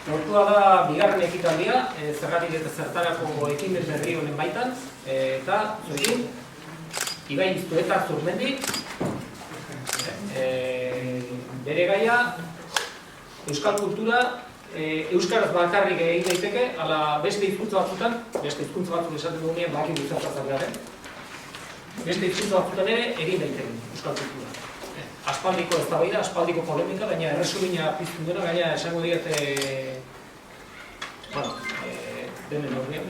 Lortua da bigarren ekitaldia, zergatik eta zertarako ekimen berri honen baitan, eta zuekin, Ibai Iztueta Zurmendi, bere gaia, euskal kultura, euskaraz bakarrik egin daiteke, ala beste hizkuntza batzutan, beste hizkuntza batzuk esaten dugien bakit izatzatzen garen, beste hizkuntza batzutan ere egin daiteke euskal kultura. Aspaldiko eztabaida, aspaldiko polemika, baina erresumina piztu dena, gaina esango diete denen horrean,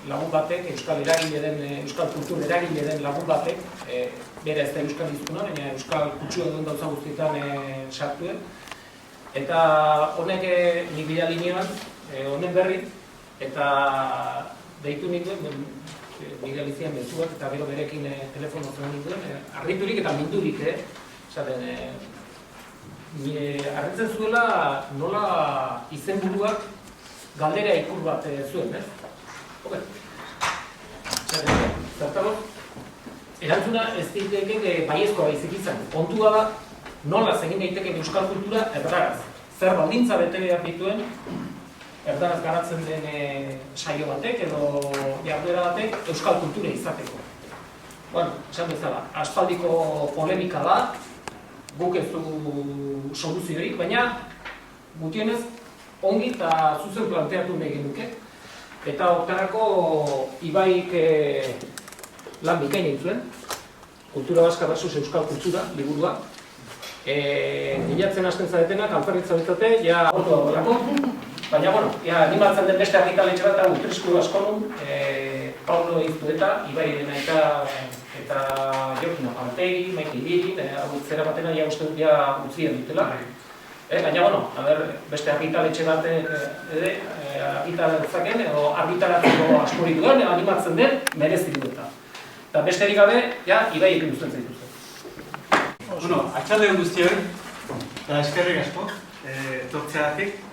lagun batek, euskal eragile den, euskal kultur eragile den lagun batek, bera ez da euskal hizkuna, baina euskal kutsua duen dauza guztietan sartuen. Eta honek nik bidali nion, honen berri, eta deitu nituen, bidali zian mezuak, eta gero berekin telefono zen nituen, harriturik eta mindurik, harritzen zuela nola izenburuak galdera ikur bat zuen, ez? Zertago, erantzuna ez daiteke baiezkoa baizik izan. Kontua da, nola egin daiteken euskal kultura erdaraz. Zer baldintza bete behar dituen, erdaraz garatzen den saio batek edo jarduera batek euskal kultura izateko. Bueno, esan bezala, aspaldiko polemika da, guk ez du soluziorik, baina gutienez ongi eta zuzen planteatu nahi genuke. Eta hortarako Ibaik lan bikaina egin zuen, Kultura Baska versus Euskal Kultura, liburua. Bilatzen hasten zaretenak, alferritza betate, ja ordu dagoelako. Baina, bueno, animatzen den beste argitaletxe bat, hau trisku asko nun, Pablo Iztueta, Ibai dena eta Jokin Apantegi, Maite Iririn, hau zera batena ja uste dut ja utzien dutela. Baina, bueno, beste argitaletxe bat argitaletzaken, edo argitaratzeko askorik duen, animatzen den, merezi dueta. Eta besterik gabe, ja, Ibai ekin duzten zaituzten. Bueno, atxaldeon guztioi, eta eskerrik asko, etortzeagatik.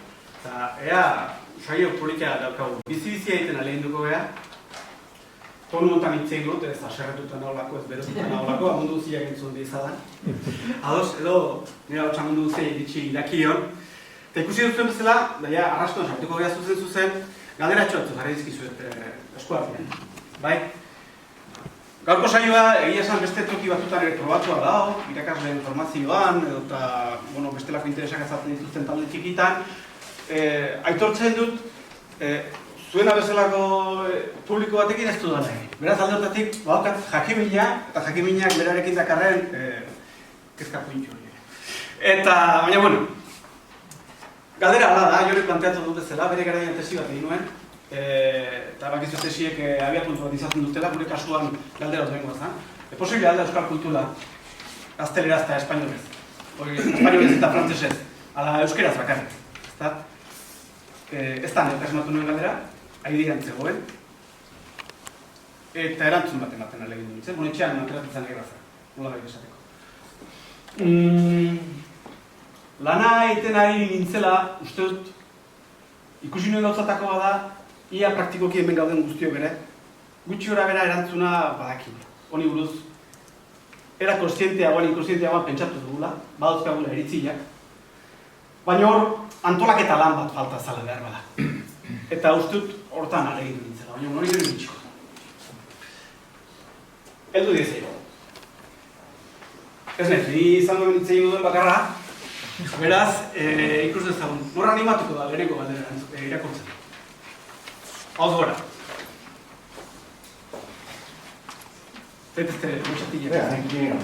Eta ea saio polita daukagu. Bizi-bizi egiten aleginduko geha. Tonu honetan hitz egin dut, ez aserretuta naholako, ez berotuta naholako, amundu guztiak entzun dizadan. Ados, edo nire hau txamundu guztiak iritsi irakion. Eta ikusi duzuen bezala, daia arrastoan sartuko geha zuzen, galderatxo batzu jarri dizkizuet eskuartean. Bai? Gaurko saioa egia esan beste toki batzutan ere probatua dago, irakasle informazioan, edo eta bestelako interesak ezaten dituzten talde txikitan. Aitortzen dut, zuena bezalako publiko batekin ez dudan egin. Beraz alde hortatik, badaukat jakimina, eta jakiminak berarekin dakarren kezka puintxo hori. Eta, baina, bueno, galdera ala da, jore planteatu dut bezala, bere garaian tesi bat egin nuen, eta bakizu tesiek abiapuntu bat izaten dutela, gure kasuan galdera dut bengoa zan. Posible alda euskal kultura, gazteleraz eta espainolez. Espainolez eta frantzesez, ala euskeraz bakarrik. Ez da nire esmatu nuen galdera, aidiran zegoen, eta erantzun bat ematen alegin dut nintzen, etxean ateratzen egraza, nola gai esateko. Lana egiten ari nintzela, uste dut, ikusi nuen gauzatako bada, ia praktikoki hemen gauden guztiok ere, gutxi gora bera erantzuna badakin. Honi buruz, era konstienteagoan, inkonstienteagoan pentsatu dugula, badauzkagula eritziak, baina hor, antolaketa lan bat falta zala behar bada. Eta uste dut hortan alegin nintzela, baina hori gero ditxiko. Eldu diezei. Ez net, ni izango benitzei duen bakarra, beraz, ikus dezagun, norra animatuko da lehenengo galdera irakurtzen. Hauz gora. Zaitezte, muxatila.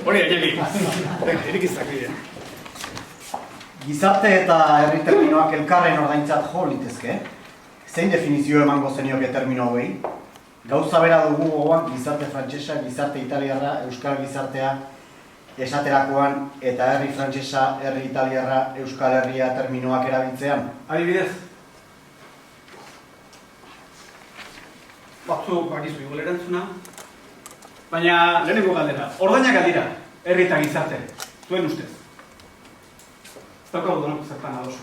Hori, aiegi. Erikizak bidea. Gizarte eta herri terminoak elkarren ordaintzat jo litezke. Zein definizio emango zenioke termino hauei? Gauza bera dugu gogoan gizarte frantsesa, gizarte italiarra, euskal gizartea esaterakoan eta herri frantsesa, herri italiarra, euskal herria terminoak erabiltzean? Adibidez. Batzuk bakizu igual erantzuna. Baina lehenengo galdera. Ordainak aldira, herri eta gizarte. Zuen ustez. Ez daukagu donako zertan adosu,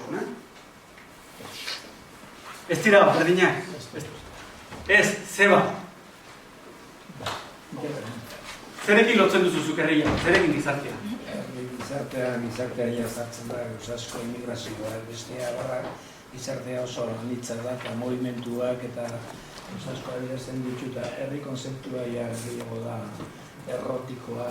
Ez dira berdinak. Ez, zeba. Zerekin lotzen duzuzuk herria, zerekin gizartea? Gizarteari sartzen da, asko immigrazioa, bestea barra, gizartea oso anitza da, eta movimentuak eta asko adierazten ditu, eta herri konzeptua gehiago da errotikoa,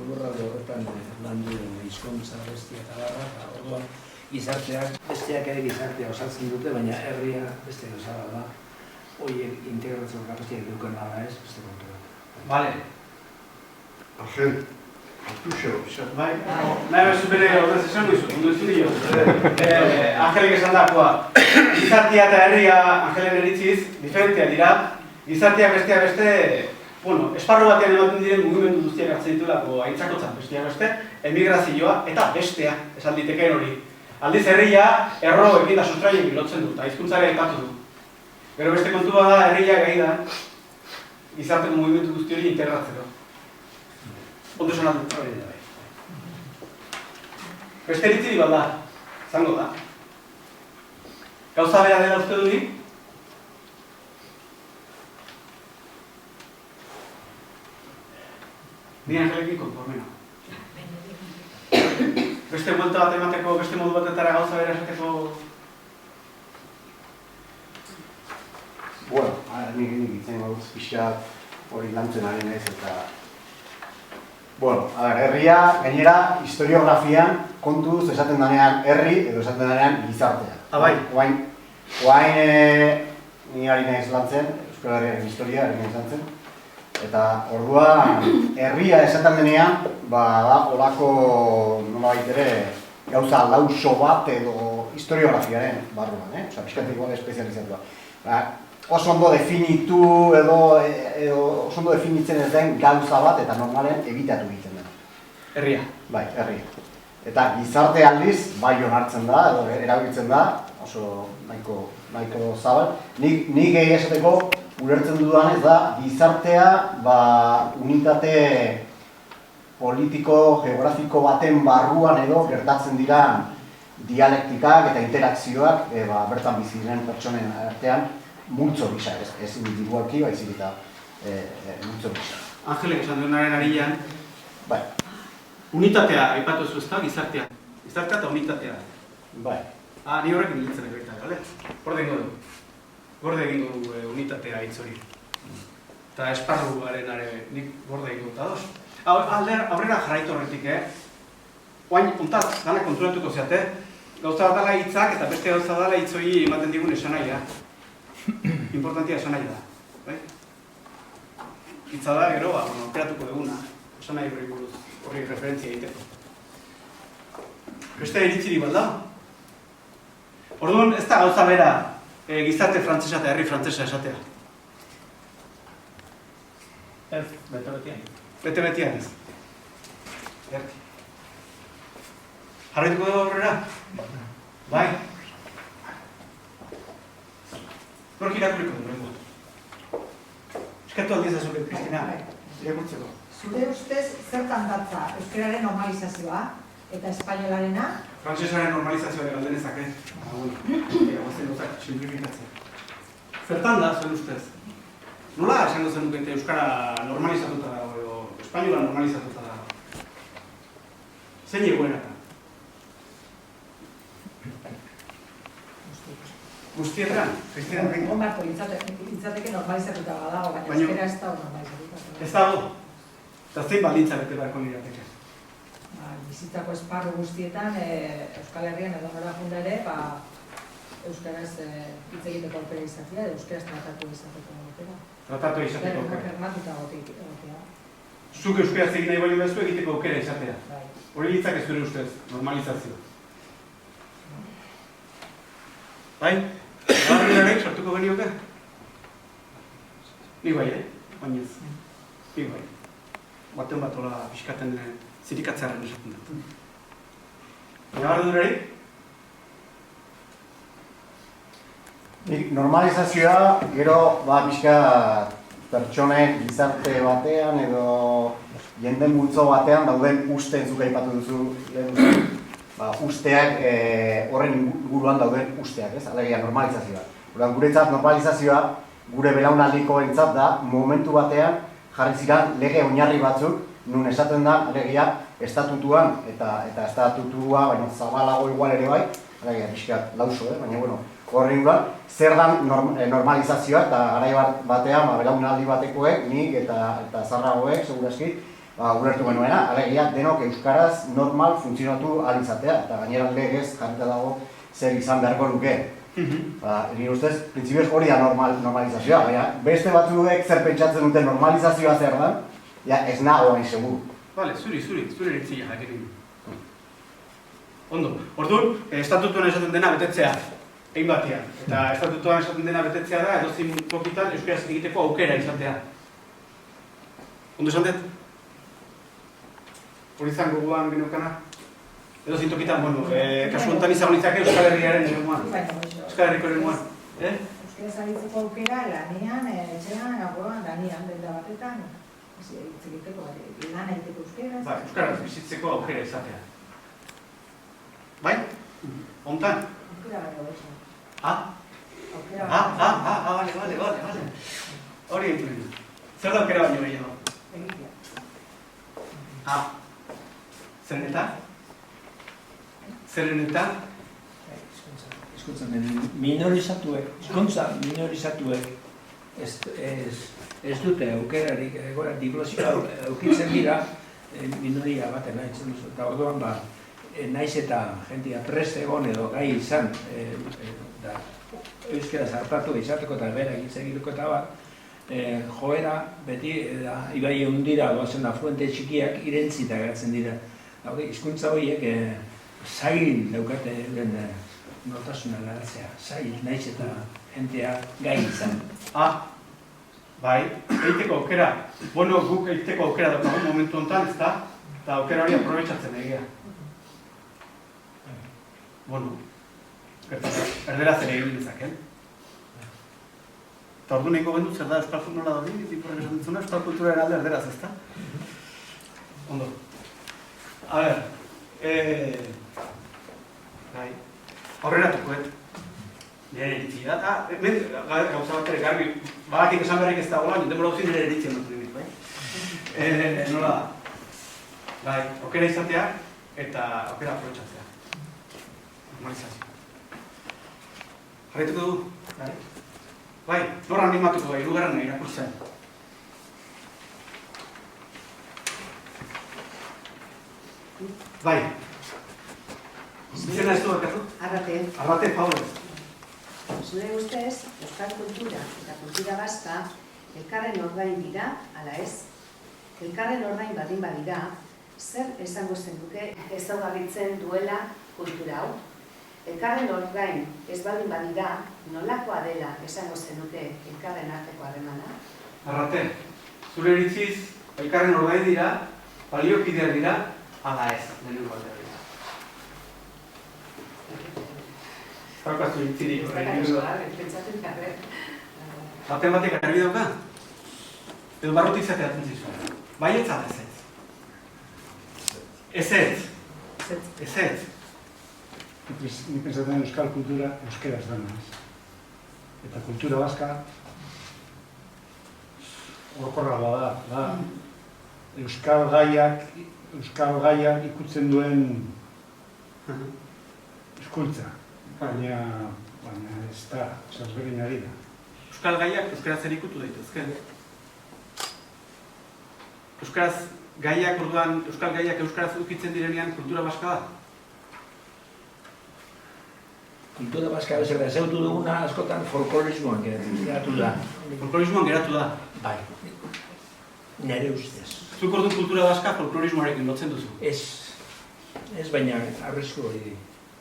lurralde horretan landu hizkuntza, bestia eta barra, eta orduan gizarteak, besteak ere gizartea osatzen dute, baina herria beste gauza da, horiek integratzeko kapazitatea duken ala ez, beste kontu bat. Vale. Angel, Artuxo, Bai, nahi bezu bere horrez esan duzu, ondo ez dio. Angelek esan dakoa, gizartea eta herria Angelen eritziz, diferentia dira, gizartea bestea beste, bueno, esparru batean ematen diren mugimendu guztiak hartzen ditulako aitzakotzat bestea beste, emigrazioa eta bestea, esan litekeen hori. Aldiz herria, erroekin da sustraiekin lotzen du, eta hizkuntzare aipatu du. Gero beste kontua da, herria gai da, gizarteko mugimendu guzti hori integratzeko. Ondo esan aldu. Beste eritzi bat da, zango da. Gauza bera dela uste du ni? Ni Angelekin konformena. Beste buelta bat emateko, beste modu batetara gauza bera esateko... Bueno, nik itzen gauz pixat hori lantzen ari naiz eta... Bueno, herria, gainera, historiografian kontuz esaten danean herri edo esaten danean gizartea. Bai. Oain, ni ari naiz lantzen, Euskal Herriaren historia ari naiz lantzen. Eta orduan, herria esaten denean, da olako nolabait ere gauza lauso bat edo historiografiaren barruan, Osa, pixkat igual espezializatua. Oso ondo definitu edo oso ondo definitzen ez den gauza bat eta normalen egitatu egiten den. Herria. Bai, herria. Eta gizarte aldiz, bai onartzen da, edo erabiltzen da, oso nahiko zabal. Nik gehi esateko ulertzen dudan ez da, gizartea unitate politiko, geografiko baten barruan edo gertatzen dira dialektikak eta interakzioak bertan bizi diren pertsonen artean multzo gisa, ez individualki, baizik eta multzo gisa. Angelek esan duenaren arian, Bai. Unitatea aipatu zu ezta, gizartea. Gizartea eta unitatea. Bai. Ni horrekin hiltzen baita, bale? Gorde egingo du unitatea hitz hori. Eta esparruaren nik gorde egingo dut ados. Aurrera jarraitu horretik, Oain, puntaz, dana konturatuko zeate. Gauza bat dala hitzak eta beste gauza dala hitz hori ematen digun esanahia. Importantia esanahi da, bai? Hitza da, gero, operatuko duguna, esanahi horri buruz, horri referentzia egiteko. Beste iritziri bat da. Orduan, ez da gauza bera gizarte frantzesa eta herri frantzesa esatea. Ez, bete-betian. Bete-betian ez. Jarraituko dugu aurrera? Bai? Nork irakurriko dugu? Eskatu aldiz azuke, Kristina, irakurtzeko. Zure ustez, zertan datza euskararen normalizazioa eta espainolarena? Frantsesaren normalizazioa de galdenezake. Guazen gozak simplifikatzea. Zertan da, zuen ustez? Nola esango zenukete euskara normalizatuta dago edo espainola normalizatuta dago? Zein egoeratan? Guztietan, Kristina, bai? Onbako, litzateke normalizatuta badago, baina euskara ez dago normalizatuta. Ez dago. Eta zein baldintza bete beharko lirateke? Bizitzako esparru guztietan, Euskal Herrian edo nora junda ere, euskaraz hitz egiteko aukera izatea, euskaraz tratatu izateko aukera. Tratatu izateko aukera. Bermatuta egotea. Zuk euskaraz egin nahi bali bezu egiteko aukera izatea. Bai. Hori hitzak ez dure ustez, normalizazio. Bai? Gaurrenarek sortuko genioke? Ni bai, bainez. Ni bai. Baten bat hola pixkaten zirikatzearen esaten dut. Gaurrenarek? Normalizazioa, gero, pixka pertsonek gizarte batean edo jende multzo batean dauden uste zuk aipatu duzu usteak horren inguruan dauden usteak, ez? Alegia normalizazioa. Guretzat normalizazioa gure belaunaldiko entzat da momentu batean jarri ziren lege oinarri batzuk nun esaten da alegia estatutuan eta estatutua baina zabalago igual ere bai alegia, pixkat lauso, baina, bueno, horri inguruan, zer dan normalizazioa, eta garai batean, belaunaldi batekoek, nik eta zarragoek, segurazki, ulertu genuena, alegia, denok euskaraz normal funtzionatu ahal izatea, eta gainera legez jarrita dago zer izan beharko luke. Nire ustez, printzipioz hori da normalizazioa, baina beste batzuek zer pentsatzen dute normalizazioa zer da, ez nago hain segur. Bale, zuri iritzia jakin. Ondo, orduan, estatutuan esaten dena betetzea, egin batian. Eta estatutuan esaten dena betetzea da, edozin tokitan euskaraz egiteko aukera izatea. Ondo esan dut? Hori izan gogoan genukana? Edozin tokitan, bueno, kasu honetan izango nitzake Euskal Herriaren eremuan. Euskal Herriko eremuan. Euskaraz agitzeko aukera, lanean, etxean, agoan, lanean, denda batetan. Hitz egiteko, lan egiteko euskaraz. Ba, euskaraz bizitzeko aukera izatea. Bai? Hontan? Aukera baino bezala. Bale. Hori entzun. Zer da aukera baino gehiago? Egitea. Zeren eta? Zeren eta? Hizkuntza minorizatuek ez dute aukerarik, diglosioa aukitzen dira minoria baten nahitzen duzu. Eta orduan naiz eta jentia prest egon edo gai izan euskaraz hartatu izateko eta bera egiteko eta joera beti ibai hundira doazen afluente txikiak irentzita geratzen dira. Hizkuntza horiek zail daukate den nortasuna garatzea, zail naiz eta jentia gai izan. Bai, egiteko aukera. Bueno, guk egiteko aukera daukagun momentu honetan, ez da? Eta aukera hori aprobetxatzen egia. Bueno, erderaz ere egin dezaken. Eta ordu nahiko gendu zer da euskal nola da hori, tipurrek esan ditzuna, euskal kultura eralde erderaz, ez da? Ondo. A ber, aurreratuko, nire iritzia. Hemen gauza bat ere garbi, badakik esan beharrik ez dagoela, denbora guzti nire iritzia dut dut, bai? Nola da? Bai, aukera izatea eta aukera aprobetxatzea. Normalizazio. Jarraituko dugu? Bai, norra animatuko da, hirugarren irakurtzen. Bai. Zena ez du bakatu? Arrate, favorez. Zure ustez, euskal kultura eta kultura baska elkarren ordain dira, ala ez? Elkarren ordain badin badira, zer esango zenuke ezaugarritzen duela kultura hau? Elkarren ordain ez badin badira, nolakoa dela esango zenuke elkarren arteko harremana? Arrate, zure iritziz, elkarren ordain dira, baliokideak dira, ala ez, lehenengo aldea dira. Zaukazu iritzirik. Baten batek garbi dauka? Edo barrutik zateatzen zizu. Baietzat ezetz. Ezetz. Nik pensatzen euskal kultura euskeraz dana. Eta kultura baska horkorragoa da. Euskal gaiak ikutzen duen hizkuntza. Baina ez da, zazberdin ari da. Euskal gaiak euskaraz ikutu daitezke. Euskaraz gaiak orduan, euskal gaiak euskaraz ukitzen direnean kultura baska da? Kultura baska bezala ezautu duguna askotan folklorismoan geratu da. Folklorismoan geratu da? Bai, nire ustez. Zuk orduan kultura baska folklorismoarekin lotzen duzu? Ez baina arrisku hori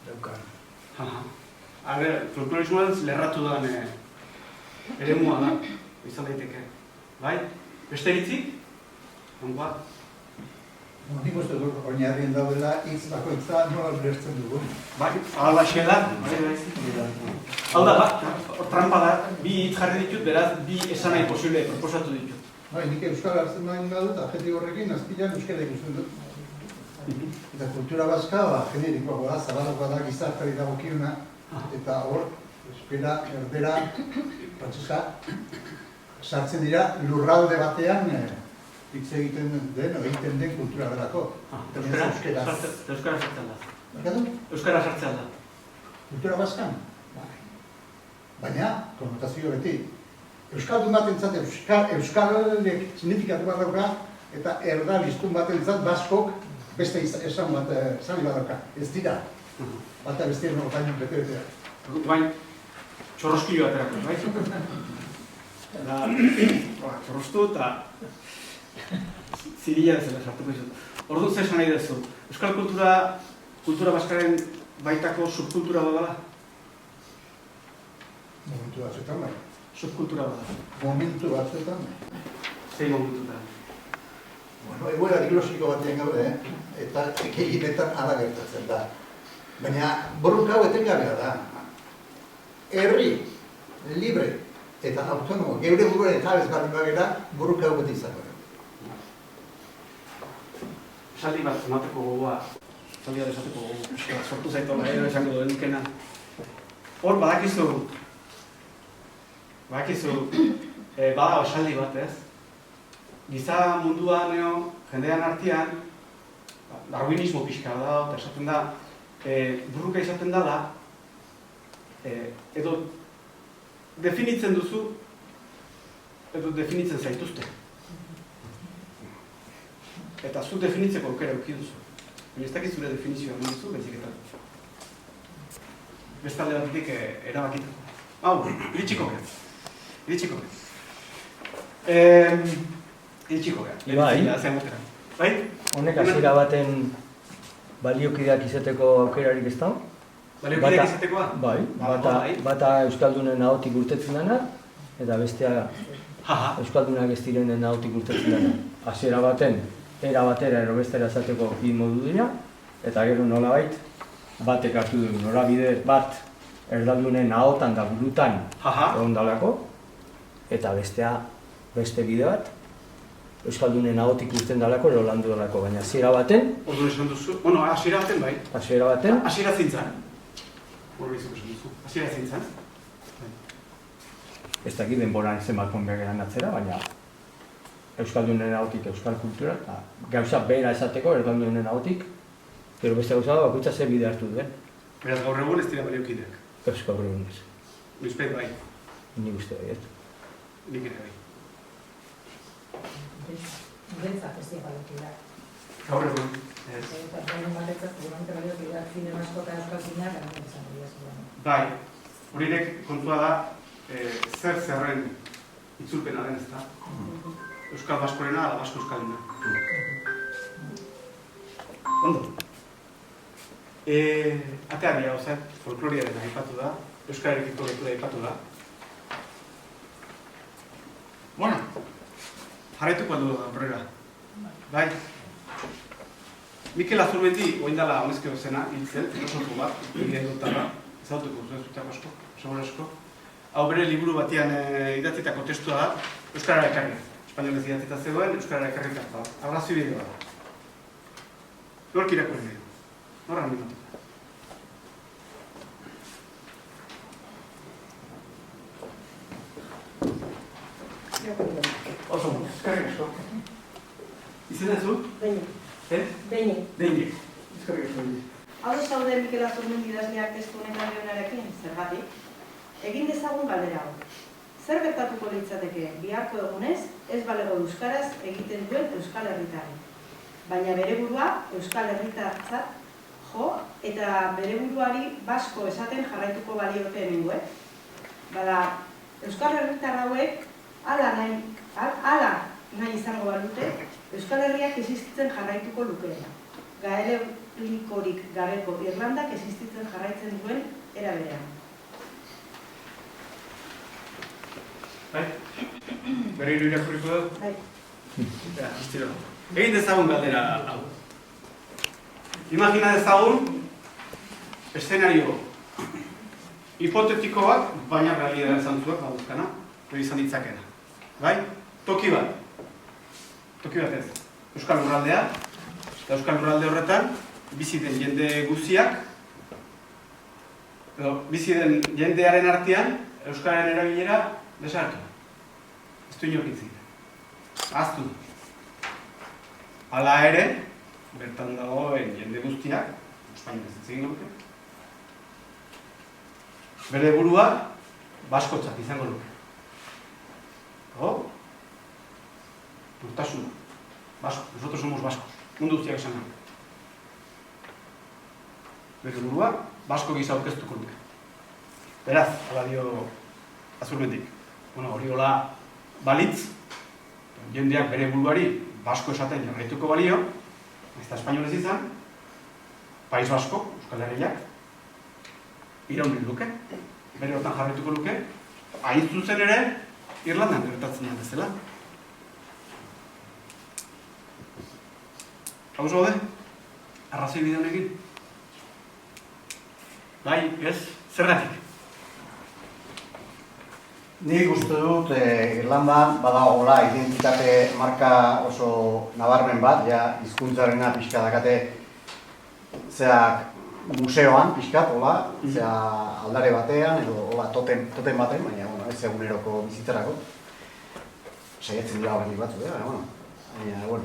dauka. Folklorismoan lerratu da eremua da, izan daiteke. Bai? Beste iritzik? Ongoa? Nik uste dut oinarrien daudela hitz bakoitza nola ulertzen dugu. Bai, alda xela. Hau da, trampa da, bi hitz jarri ditut, beraz, bi esan nahi posible proposatu ditut. Bai, nik euskal hartzen nahi badut, adjektibo horrekin azpilan euskara ikusten dut. Eta kultura baska, generikoa da, zabalakoa da, gizarteari dagokiuna, eta hor, euskara, erdera, frantzuska, sartzen dira lurralde batean hitz egiten den kultura delako. Euskara sartzen da. Bakatu? Euskara sartzen da. kultura baskan? Bai. Baina, konotazio beti. Euskaldun batentzat euskalek signifikatu bat dauka, eta erdalistun batentzat baskok beste esan bat zari bat dauka. Ez dira. Bata bestia notaino bete-betea. Bain, txorroskilo aterako, bai? Da, txorrostu eta zirila bezala sartuko izut. Orduan zer esan nahi duzu, euskal kultura baskaren baitako subkultura badala? Momentu batzuetan bai. Subkultura badala? Momentu batzuetan bai. Zein momentutan? Bueno, egoera diglosiko batean gaude, eta ekeginetan ala gertatzen da. Baina borroka hau etengabea da. Herri, libre eta autonomo, geure buruan eta bezbardin bagera, borroka hau beti izango. Esaldi bat emateko gogoa, esaldi bat esateko gogoa, sortu zaitu edo esango duen nukena. Hor badakizu, bada esaldi bat ez, giza munduan jendean artean, darwinismo pixka da, eta esaten da, burruka izaten dela, edo definitzen duzu, edo definitzen zaituzte. Eta zu definitzeko aukera eduki duzu. Baina ez dakit zure definizioa egin duzu, baizik eta beste alde batetik erabakitako. Hau, iritsiko gara. Iritsiko gara. Bai? Honek hasiera baten baliokideak izeteko aukerarik ez da? Baliokideak izatekoa? Bai, bata euskaldunen ahotik urtetzen dena, eta bestea euskaldunak ez direnen ahotik urtetzen dena. Hasiera baten, era batera ero bestera esateko bi modu dira, eta gero nolabait batek hartu du norabide bat erdaldunen ahotan da burutan egondalako, eta bestea beste bide bat euskaldunen ahotik urten dalako ero landu dalako, baina hasiera baten... Orduan esan duzu, bueno, hasiera baten bai. Hasiera baten... Hasiera zintzan. Horri izan duzu, hasiera zintzan. Ez dakit denboran zenbat konbegeran atzera, baina euskaldunen ahotik euskal kultura, eta gauza bera esateko erdaldunen ahotik, gero beste gauza da, bakoitza ze bide hartu duen. Beraz gaur egun ez dira baliokideak. Euskal gaur egun ez. Luispet bai. Nik uste baiet. Nik ere bai. Niretzat ez dira baliokideak. Gaur egun, ez. Eta garen batetzat, seguramente baliokideak zinema asko eta euskal zineak, gara izan dira zuen. Bai, horiek kontua da, zer zerren itzulpena den ez da. Euskal Baskorena, ala Basko Euskalena. Ondo. Atea dira, folkloriaren aipatu da, euskararekiko lotura aipatu da. Bueno, jarraituko aldu da aurrera. Bai. Mikel Azurmendi, oindala honezkeo zena, hiltzen, filosofo bat, egiten dutara, ezautuko zuezutak asko, segura asko. Hau bere liburu batian idatzitako testua da, Euskarara ekarri. Espainolez idatzita zegoen, Euskarara ekarritak da. Arrazoi bideo da. Nork irakurri nahi du? Norra animatu? Oso, eskarrik asko. Izena zu? Beini. Beini. Beini. Eskarrik asko. Hau zaude Mikel Azurmendi idazleak testu honen honarekin, zergatik? Egin dezagun galdera hau. Zer gertatuko litzateke biharko egunez ez balego euskaraz egiten duen euskal herritarri. Baina bere burua euskal herritartzat jo eta bere buruari basko esaten jarraituko baliote hemengo, Bada, euskal herritar hauek hala nahi izango balute euskal herriak existitzen jarraituko lukeena. Gaelikorik gabeko Irlandak existitzen jarraitzen duen era berean. Bai? Berriro irakurriko dut? Bai. Astiro. Egin dezagun galdera hau. Imagina dezagun eszenario hipotetiko bat, baina realidadea zantzuak baduzkana, hori izan ditzakena. Bai? Toki bat. Toki bat ez. Euskal Lurraldea, eta Euskal Lurralde horretan bizi den jende guztiak, edo bizi den jendearen artean euskararen erabilera desartu. Ez du inorkitzik. Aztu. Hala ere, bertan dagoen jende guztiak, Espainian ez egin nuke, bere burua baskotzat izango luke. Nortasuna. Basko, nosotros somos baskos. Mundu guztiak esan nahi. Bere burua basko gisa aurkeztuko luke. Beraz, hala dio Azurmendik. Hori hola balitz, jendeak bere buruari basko esaten jarraituko balio, ez da espainolez izan, País Basko, Euskal Herriak, iraunin luke, bere hortan jarraituko luke, hain zuzen ere, Irlandan gertatzen da bezala. Hau zaude? Arrazoi bide honekin? Bai, ez? Zergatik? Nik uste dut Irlandan badagoela identitate marka oso nabarmen bat, ja hizkuntzarena pixka dakate zeak museoan pixkat, hola, zea aldare batean edo hola totem baten, baina ez eguneroko bizitzarako. Saiatzen dira horrenik batzu, baina,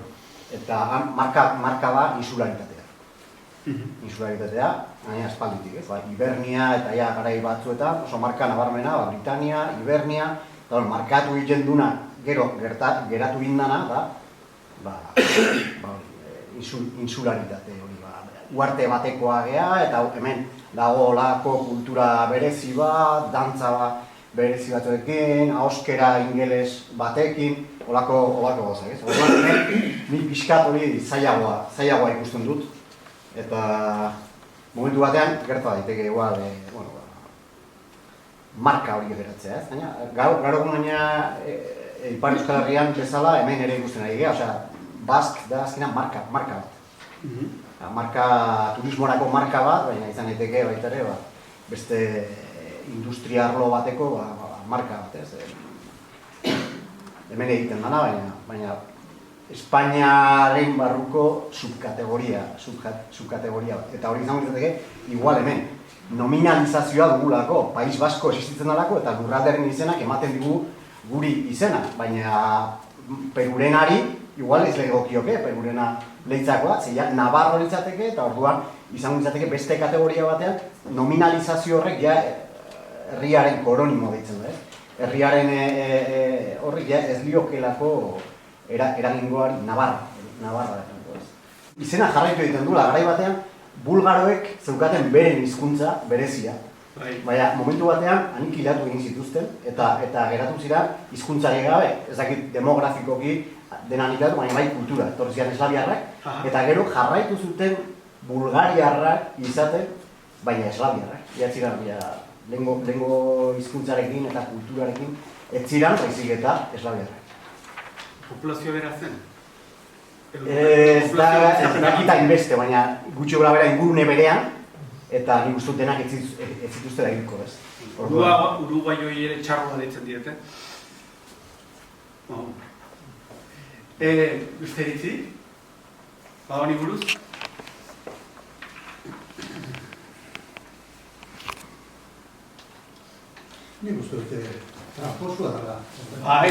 eta marka da insularitatea. Insularitatea, baina espalditik, ez? Hibernia eta garai batzuetan oso marka nabarmena, Britania, Hibernia, eta markatu egiten duna, gero geratu gindana, insularitate hori. Uarte batekoa gea, eta hemen dago olako kultura berezi bat, dantza berezi batzuekin, ahoskera ingeles batekin, olako gozak, ez? Nik pixkat hori zailagoa ikusten dut, eta momentu batean gerta daiteke igual, marka hori geratzea, ez? Baina, gaur egun baina Ipar Euskal Herrian bezala hemen ere ikusten ari gea, Bask da azkenan marka bat. Turismorako marka bat, baina izan daiteke baita ere, beste industria arlo bateko marka bat, ez? Hemen egiten dana, baina Espainiaren barruko subkategoria bat. Eta hori izango izateke, igual hemen, nominalizazioa dugulako, País Basko existitzen dalako, eta lurraldearen izenak ematen digu guri izena, baina Perurenari, igual ez legokioke, Perurena lehitzakoa, zeia Navarro litzateke, eta orduan izango izateke beste kategoria batean, nominalizazio horrek herriaren koronimo deitzen da, herriaren horrek ez liokelako eragingoari Navarra. Izena jarraitu egiten duela, garai batean, bulgaroek zeukaten beren hizkuntza berezia. Baina, momentu batean, anikilatu egin zituzten, eta geratu ziren hizkuntzari gabe, ez dakit demografikoki dena anikilatu, baina bai kultura, etorri ziren eslaviarrak, eta gero jarraitu zuten bulgariarrak izaten, baina eslaviarrak. Iatziran, lehengo hizkuntzarekin eta kulturarekin, ez ziren, baizik eta eslaviarrak. Populazioa bera zen? Ez dakita inbeste, baina gutxi gora bera ingurune berean, eta nik uste denak ez zituzte da hilko, ez? Uruguaioi ere txarroa deitzen diete. Beste eritzi? Badoni buruz? Nik uste dute tramposua dela. Bai.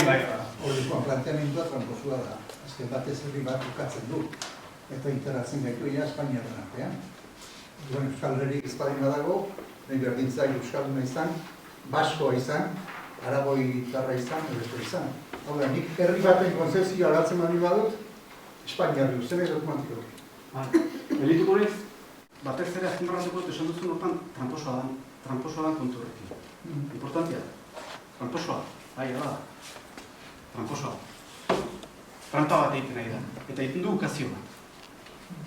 Horikoan planteamendua tramposua da. Azken batez herri bat ukatzen du. Eta interatzen gaitu Espainiaren artean. Euskal Herrik ezpadin badago, nahi berdintzai euskalduna izan, baskoa izan, aragoitarra izan, edo izan. Hau da, nik herri baten konzepzioa aldatzen badi badut, Espainiarri usten ez dokumentiko. Elituko naiz, batez ere azpimarratuko dut esan duzun hortan tramposoa da kontu horrekin. Importantia da. Tramposoa, hala da. Tramposoa. Trampa bat egiten nahi da. Eta egiten du ukazio bat.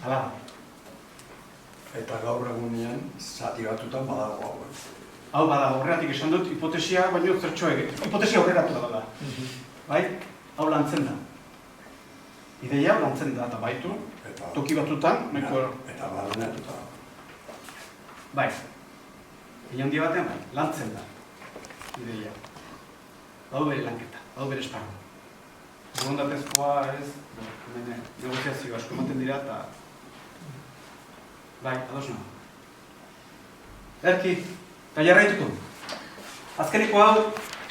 Hala da. Eta gaur egunean, zati batutan badago hau. Hau badago, horregatik esan dut, hipotesia, baino zertxo hipotesia horregatu da. Bai? Hau lantzen da. Ideia hau lantzen da, eta baitu, toki batutan, eta barrenatuta. Bai. Egin handia batean, bai, lantzen da. Ideia. Hau bere lanketa, hau bere esparru. Egondatezkoa ez, negoziazio asko ematen dira, eta bai, ados nago. Erki, eta jarraituko. Azkeneko hau,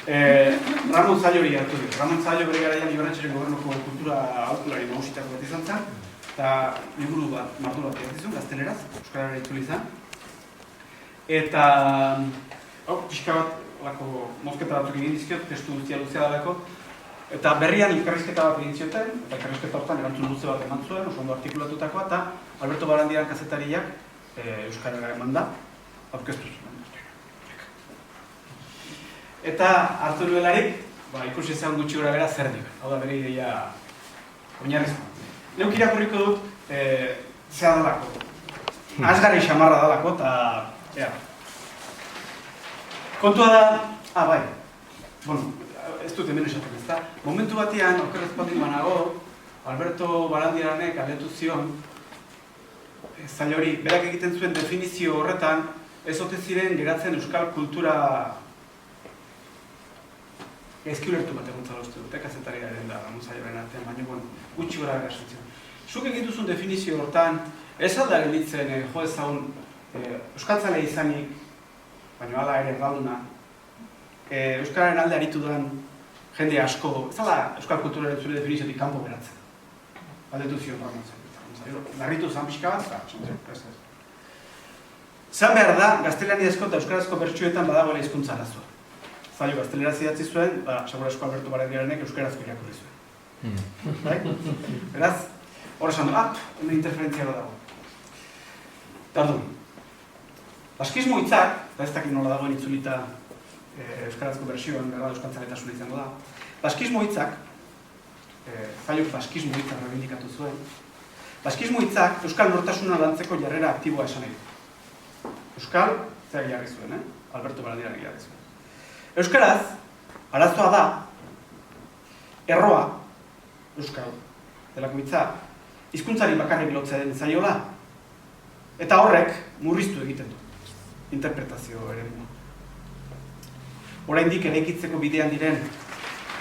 Ramon Zallori hartu dut. Ramon Zallo bere garaian Ibarretxeren gobernuko kultura aholkulari nagusitako bat izan zen, eta liburu bat, mardu bat egin zizun, gazteleraz, euskarara itzuli izan. Eta hau pixka bat mozketa batzuk egin dizkiot, testu guztia luzea dalako, eta berrian elkarrizketa bat egin zioten, eta elkarrizketa hortan erantzun luze bat eman zuen, oso ondo artikulatutakoa, eta Alberto Barandiaran kazetariak Euskarara eman da, aurkeztu zuen. Eta hartu nuelarik, ikusi zean gutxi gora bera zer dio, hau da bere ideia oinarrizkoa. Neuk irakurriko dut, zea dalako, asgarri xamarra dalako, eta kontua da, bai, bueno, ez dut hemen esaten ez da, momentu batean, okerrez pandin banago, Alberto Barandiaranek galdetu zion, zail hori, berak egiten zuen definizio horretan, ez ote ziren geratzen euskal kultura ezki ulertu bat egun zaloztu dute, kazetariaren da, zailaren artean, baina gutxi gora gara esatzen. Zuk egituzun definizio horretan, ez alda gelditzen jo ezagun euskaltzale izanik, baina hala ere erdalduna, euskararen alde aritu den jende asko, ez ala euskal kulturaren zure definiziotik kanpo beratzen. Aldetu zion Ramon zen. Larritu zan pixka bat, zan behar da, gaztelaniazko eta euskarazko bertsuetan badagoela hizkuntza arazoa. Zailo gazteleraz idatzi zuen, segurazko Alberto Barandiaranek euskarazko irakurri zuen. Beraz, hor esan du, hemen interferentzia bat dago. Tardun. Baskismo hitzak, eta ez dakit nola dagoen itzulita euskarazko bertsioan, gara euskaltzaletasuna izango da. Baskismo hitzak, zailok baskismo hitzak rebindikatu zuen, baskismo hitzak euskal nortasuna lantzeko jarrera aktiboa esan nahi. Euskal, zeak jarri zuen, Alberto Barandiaranek jarri zuen. Euskaraz, arazoa da, erroa, euskal, delako hitza, hizkuntzari bakarrik lotzea den zaiola, eta horrek murriztu egiten du, interpretazio eremua. Oraindik eraikitzeko bidean diren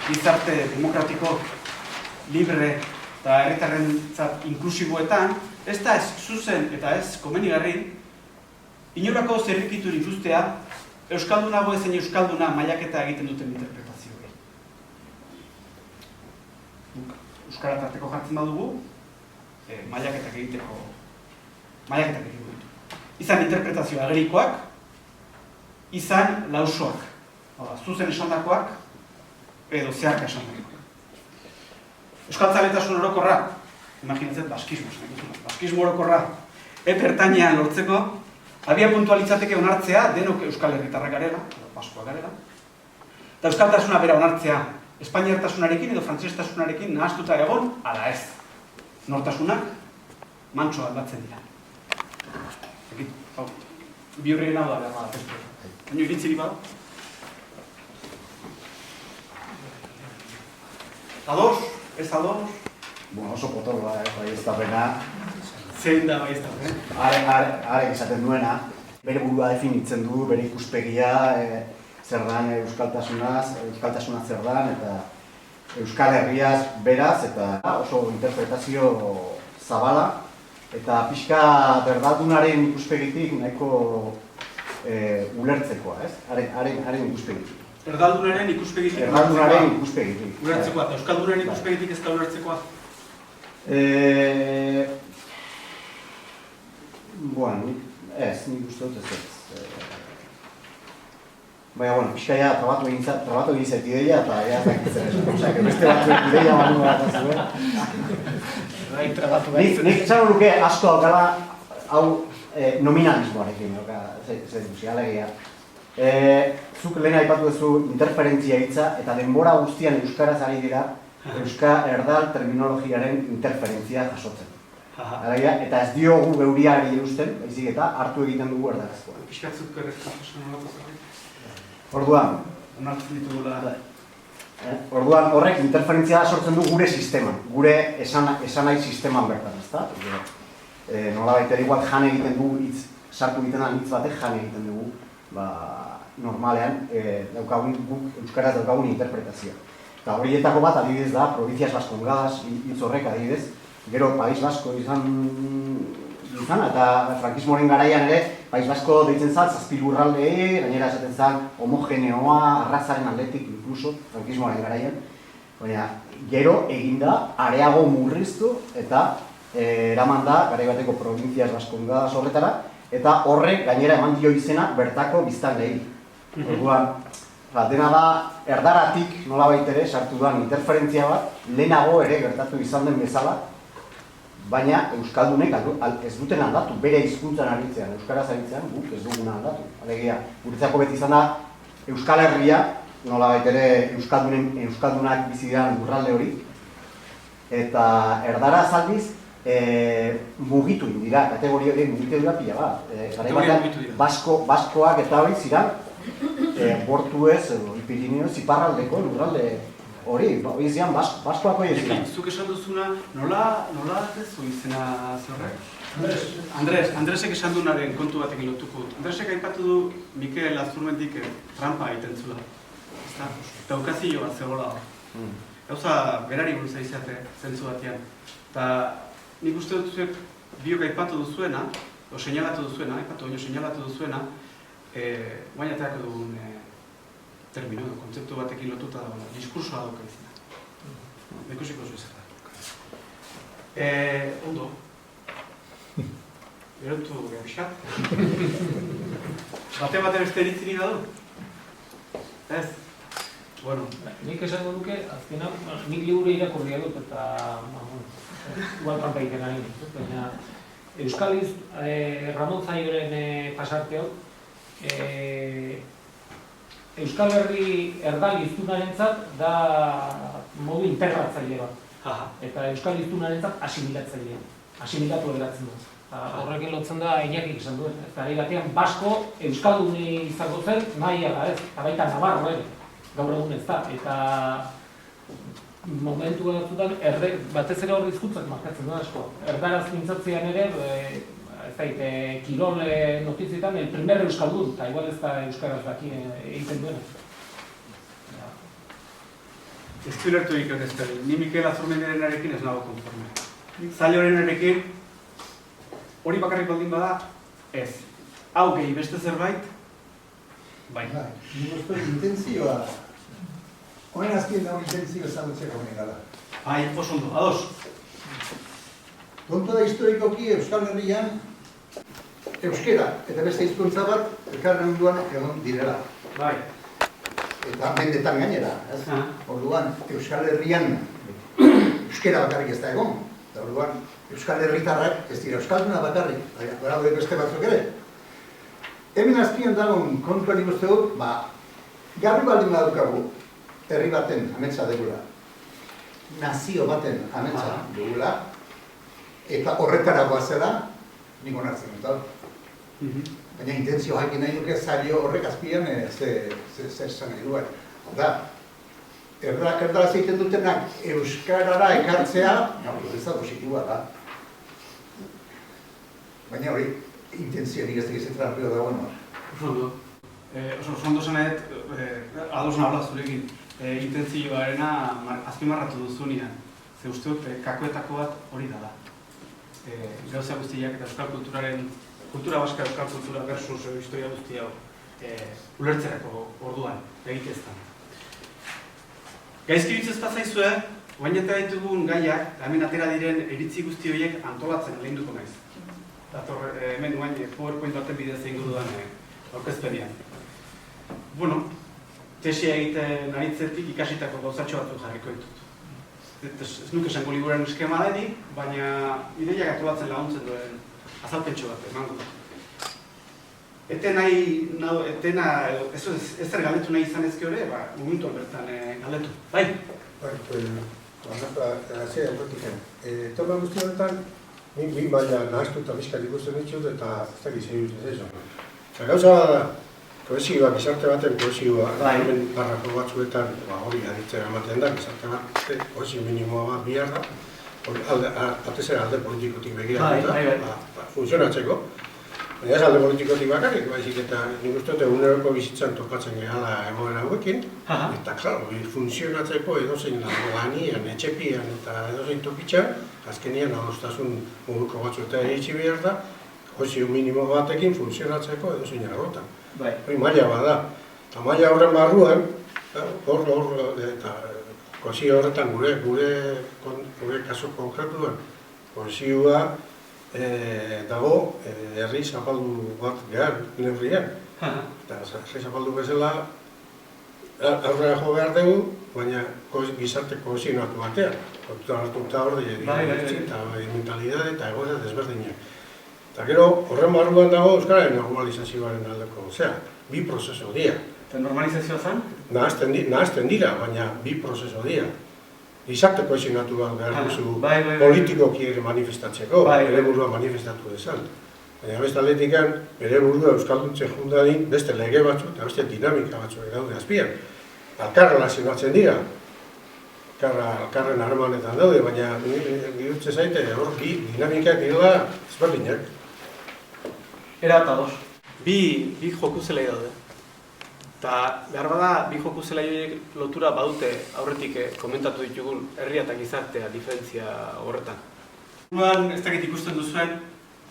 gizarte demokratiko, libre eta herritarrentzat inklusiboetan, ez da ez zuzen eta ez komenigarri, inolako zerrikiturik ustea, euskaldunago ezen euskalduna mailaketa egiten duten interpretazioa. Euskara tarteko jartzen badugu, mailaketak egiteko ditu. Izan interpretazio agerikoak, izan lausoak. Zuzen esandakoak, edo zeharka esandakoak. Euskaltzaletasun orokorra, imaginatzen baskismo, baskismo orokorra, pertainean lortzeko, abia puntualitzateke onartzea, denok euskal herritarrak garela, edo paskoak garela, eta euskaltasuna bera onartzea, espainiartasunarekin edo frantsestasunarekin nahastuta egon, ala ez. Nortasunak, mantso aldatzen dira. Bi horrien hau da behar bada, testu. Baina iritziri bada? Ados? Ez ados? Bueno, oso potolo da, bai ez da pena. Zein da bai ez da pena? Arek esaten duena, bere burua definitzen du, bere ikuspegia, zer dan euskaltasuna zer dan, eta Euskal Herriaz beraz, eta oso interpretazio zabala, eta pixka berdaldunaren ikuspegitik nahiko ulertzekoa, ez? Haren ikuspegitik. Erdaldunaren ikuspegitik. Erdaldunaren ikuspegitik. Ulertzekoa, eta euskaldunaren ikuspegitik ez da ulertzekoa? Bueno, nik uste dut ez. Baina, bueno, pixkaia trabatu egin zait ideia, eta ea zakitzen esan. Osea, beste batzuek ideia banu bat azuen. Nik esan luke asko daukala, hau nominalismoarekin, alegia. Zuk lehen aipatu duzu interferentzia hitza, eta denbora guztian euskaraz ari dira, erdal terminologiaren interferentzia jasotzen. Eta ez diogu geuriari eusten, baizik eta hartu egiten dugu erdarazkoa. Piskatzuk errezkatu nolako zerbait? Orduan, horrek interferentzia sortzen du gure sisteman, gure esanai sisteman bertan, ezta? Nolabait ere igual jan egiten dugu, sartu egiten da hitz batek jan egiten dugu, normalean, guk euskaraz daukagun interpretazioa. Eta horietako bat adibidez da, Provincias Vascongadas hitz horrek adibidez, gero País Basko izan, eta frankismoaren garaian ere, País Basko deitzen zan, zazpi lurraldei, gainera esaten zan, homogeneoa, arrazaren aldetik, inkluso, frankismoaren garaian. Baina, gero eginda, areago murriztu, eta eraman da, garai bateko Provincias Vascongadas horretara, eta horrek gainera eman dio izena bertako biztanleei. Orduan, dena da, erdaratik nolabait ere sartu duan interferentzia bat, lehenago ere gertatu izan den bezala, baina euskaldunek ez duten aldatu, bere hizkuntzan aritzean, euskaraz aritzean, guk ez duguna aldatu. Alegia, guretzako beti izan da, Euskal Herria, nolabait ere euskaldunak bizi diren lurralde hori, eta erdaraz aldiz, mugitu dira, kategoria hori mugitu dira pila bat. Baskoak eta hori ziren, Bortuez, Pirineoz, iparraldeko lurralde hori, hori ziren baskoak hori ziren. Zuk esan duzuna, nola dezu izena zerrek? Andresek esan duenaren kontu batekin lotuko dut. Andresek aipatu du Mikel Azurmendik trampa egiten zula. Eta ukazio bat zegoela. Gauza berari buruz aizate zentzu batean. Eta nik uste dut zuek biok aipatu duzuena, o seinalatu duzuena, guain ateako dugun termino, kontzeptu batekin lotuta dagoela, diskursoa dauka izena. Bekusiko zu izan. Ondo. Gerontu gabixat. Bate beste eritzini badu? Ez? Bueno. Nik esango duke, azkenan, nik liburu irakurria dut eta igual trampa egiten ari dut. Baina Euskaliz, Ramon Zaioren pasarteo, Euskal Herri erdal hiztunarentzat da modu integratzaile bat. Eta Euskal hiztunarentzat asimilatzaile. Asimilatu eratzen du. Horrekin lotzen da Iñakik esan duen. Eta ari batean, basko euskalduni izango zen, nahi ala ez. Eta baita nabarro ere. Gaur egun ez da. Eta momentu batzutan, batez ere horri hizkuntzak markatzen du asko. Erdaraz mintzatzean ere, kirol notizietan, el primer euskaldun, eta igual ez da euskaraz daki egiten duena. Ez du lertu ikon ez da, ni Mikel Azurmendiarenarekin ez nago konforme. Zailorenarekin, hori bakarrik baldin bada, ez. Hau gehi beste zerbait, bai. Nik uste intentzioa, hoen azkien dago intentzioa ezagutzeko megala. Bai, oso ondo, ados. Kontu da historikoki Euskal Herrian, euskera eta beste hizkuntza bat elkarren munduan egon direla. Bai. Eta mendetan gainera, ez? Orduan, Euskal Herrian euskera bakarrik ez da egon. Eta orduan, Euskal Herritarrak ez dira euskalduna bakarrik, gara beste batzuk ere. Hemen azpian dagoen kontuan ikuste dut, garbi baldin badukagu herri baten ametsa dugula, nazio baten ametsa dugula, eta horretaragoa zela, nik onartzen dut. Baina intentzio hakin nahi duke zailo horrek azpian zer esan nahi duen. Da, erdaraz egiten dutenak euskarara ekartzea, ez da positiboa da. Baina hori, intentziorik ez dakiz trampio dagoen hor. Oso ondo zenet, ados nabla zurekin, intentzioarena azpimarratu duzunean. Ze uste dut, kakoetako bat hori da. Gauza guztiak eta euskal kulturaren, kultura baska euskal kultura versus historia guztia ulertzerako orduan, egiteztan. Gaizki bitzez pazaizue, guain eta ditugun gaiak, hemen atera diren iritzi guzti horiek antolatzen lehinduko naiz. Hemen guain PowerPoint baten bidez egingo dudan aurkezpenean. Bueno, tesia egiten aritzetik ikasitako gauzatxo batzuk jarriko ditut. Ez nuke esango liburuaren eskema denik, baina ideiak antolatzen laguntzen duen azalpentxo bat, emango da. Ezer galdetu nahi izan ezke hori, momentuan bertan galdetu. Bai? Hasiera errotiken. Tema guzti honetan, nik bi maila nahaztu eta bizkat ikusten ditut eta ez dakiz egin dut ez ezo. Gauza kohesioa, gizarte baten kohesioa, hemen barrako batzuetan hori aditzera ematen da, gizarte bat kohesio minimoa bat bihar da, atezera alde politikotik begiratuta, funtzionatzeko. Baina ez alde politikotik bakarrik, baizik eta nik uste dut eguneroko bizitzan topatzen gehala egoera hauekin, eta klaro, funtzionatzeko edozein lanian, etxepian eta edozein tokitxan, azkenian adostasun moduko batzuetan iritsi behar da, kohesio minimo batekin funtzionatzeko edozein eragotan. Hori maila bat da. Eta maila horren barruan, eta kohesio horretan gure kaso konkretuan, kohesioa dago herri zapaldu bat behar neurrian. Eta zapaldu bezala, aurrera jo behar dugu, baina gizarte kohesionatu batean. Kontutan hartuta hor eta mentalidade eta egoera desberdinak. Eta gero, horren barruan dago euskararen normalizazioaren aldeko. Osea, bi prozeso dira. Eta normalizazioa zen? Nahazten dira, baina bi prozeso dira. Gizarte kohesionatu behar duzu politikoki ere manifestatzeko, bere burua manifestatu dezan. Baina beste atletikan, bere burua euskalduntze jundadin beste lege batzuk eta beste dinamika batzuk daude azpian. Alkarra lazionatzen dira. Alkarren harremanetan daude, baina gidutze zaite, hor bi dinamikak direla ezberdinak. Era eta dos. Bi joku zelai daude. Eta behar bada, bi joku zelai lotura badute aurretik komentatu ditugun herria eta gizartea diferentzia horretan. Buruan ez dakit ikusten duzuen,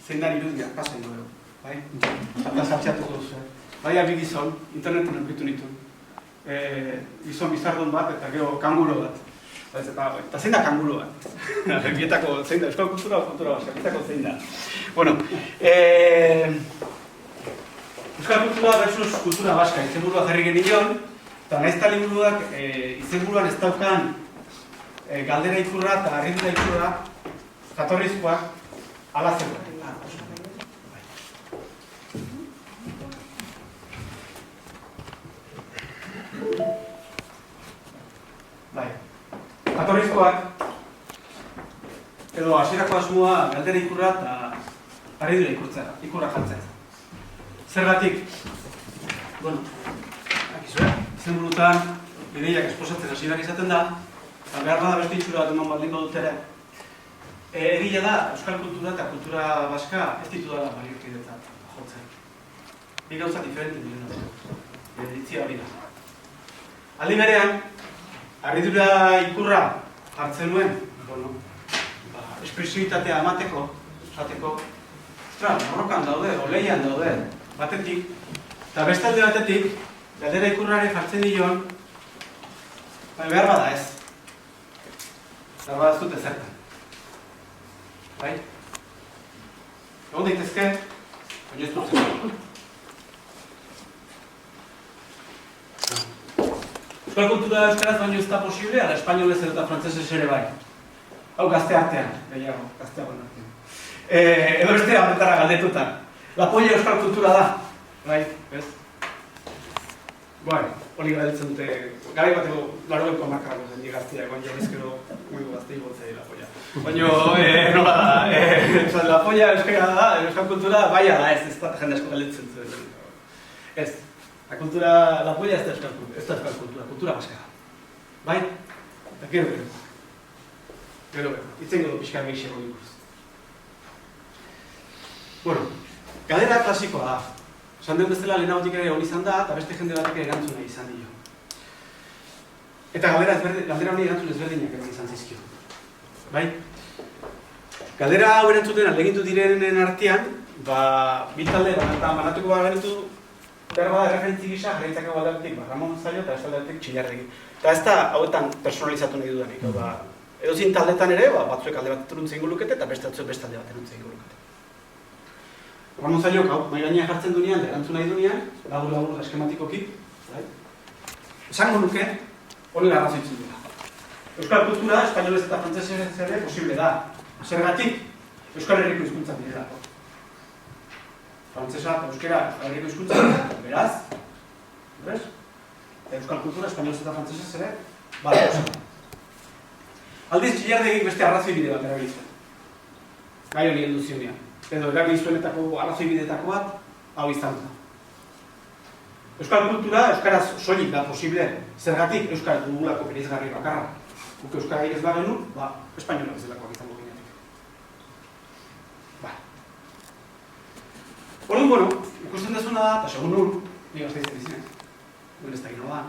zein da irudia, pasen dugu, bai? Eta sartxeatuko duzuen. Bai, bi gizon, interneten aurkitu nitu. Gizon bizardun bat eta gero kanguro bat. Eta zein da kanguro bat? Bietako zein da, euskal kultura o kultura baska, bietako zein da. Bueno, euskal kultura versus kultura baska, izenburua jarri genion, eta naizta liburuak izenburuan ez daukan galdera ikurra eta harridura ikurra jatorrizkoak ala zegoen. Bai. Jatorrizkoak edo hasierako asmoa galdera ikurra eta harridura ikurra jartzea. Zergatik? Bueno, akizue, izenburutan ideiak esposatzen hasierak izaten da, eta behar bada beste itxura bat eman baldingo dut ere. Egia da, euskal kultura eta kultura baska ez ditudala baliokidetzat jotzen. Bi gauza diferente direna, ditzia hori da. Aldi berean, harridura ikurra hartzen nuen, espresioitatea emateko, borrokan daude, oleian daude, batetik, eta beste alde batetik, galdera ikurrari jartzen dion, behar bada ez. Behar bada ez dute zertan. Bai? Egon daitezke, baina ez dut zertan. Euskal kultura euskaraz baino ez da posible, ala espainolez eta frantzesez ere bai. Hau gazte artean, gehiago, gazteagoen artean. Edo beste horretara galdetutan. La polla euskal kultura da. Bai, ez? Bueno, hori galdetzen dute, gara bateko laroeko markarako zen gaztea, baina ezkero muigo gaztei boltzei la polla. Baina, nola da, la polla euskara da, euskal kultura bai ala ez da jende asko galdetzen zuen. Ez, la kultura, la polla ez da euskal kultura, kultura baska. Bai? Eta gero. Itzen gero pixka gehiago ikuz. Bueno, galdera klasikoa da. Esan den bezala lehenagotik ere hori izan da, eta beste jende batek erantzuna izan dio. Eta galdera honi erantzun ezberdinak eman izan zizkio. Bai? Galdera hau erantzuten alegindu direnen artean, bi talde eta manatuko bagaritu behar bada referentzi gisa jarraitzako aldeatik Ramon Zailo eta beste aldeatik Txillardegi. Eta ez da hauetan personalizatu nahi dudanik. Edozin taldetan ere, batzuek alde bat eruntzen gulukete eta beste batzuek beste alde bat eruntzen gulukete. Ramon Zailok, hau, mai gainean jartzen duenean, erantzun nahi duenean, labur eskematikoki, esango nuke, hori arrazoitzen dira. Euskal kultura, espainolez eta frantzesez ere posible da. Zergatik, Euskal Herriko hizkuntzak direla. Frantzesa eta euskera Euskal Herriko hizkuntzak dira, beraz? Euskal kultura, espainolez eta frantzesez ere, bada. Aldiz, Txillardegik beste arrazoi bide bat erabiltzen. Gai hori heldu zionean. Edo erabilzuenetako arrazoi bidetako bat, hau izan da. Euskal kultura, euskaraz soilik da posible. Zergatik, euskara dugulako bereizgarri bakarra. Guk euskara ez bagenu, espainola bezalakoak izango ginetik. Orduan, bueno, ikusten dezuna da, eta segun nun, nik gazte izan izan, gure ez da gino da.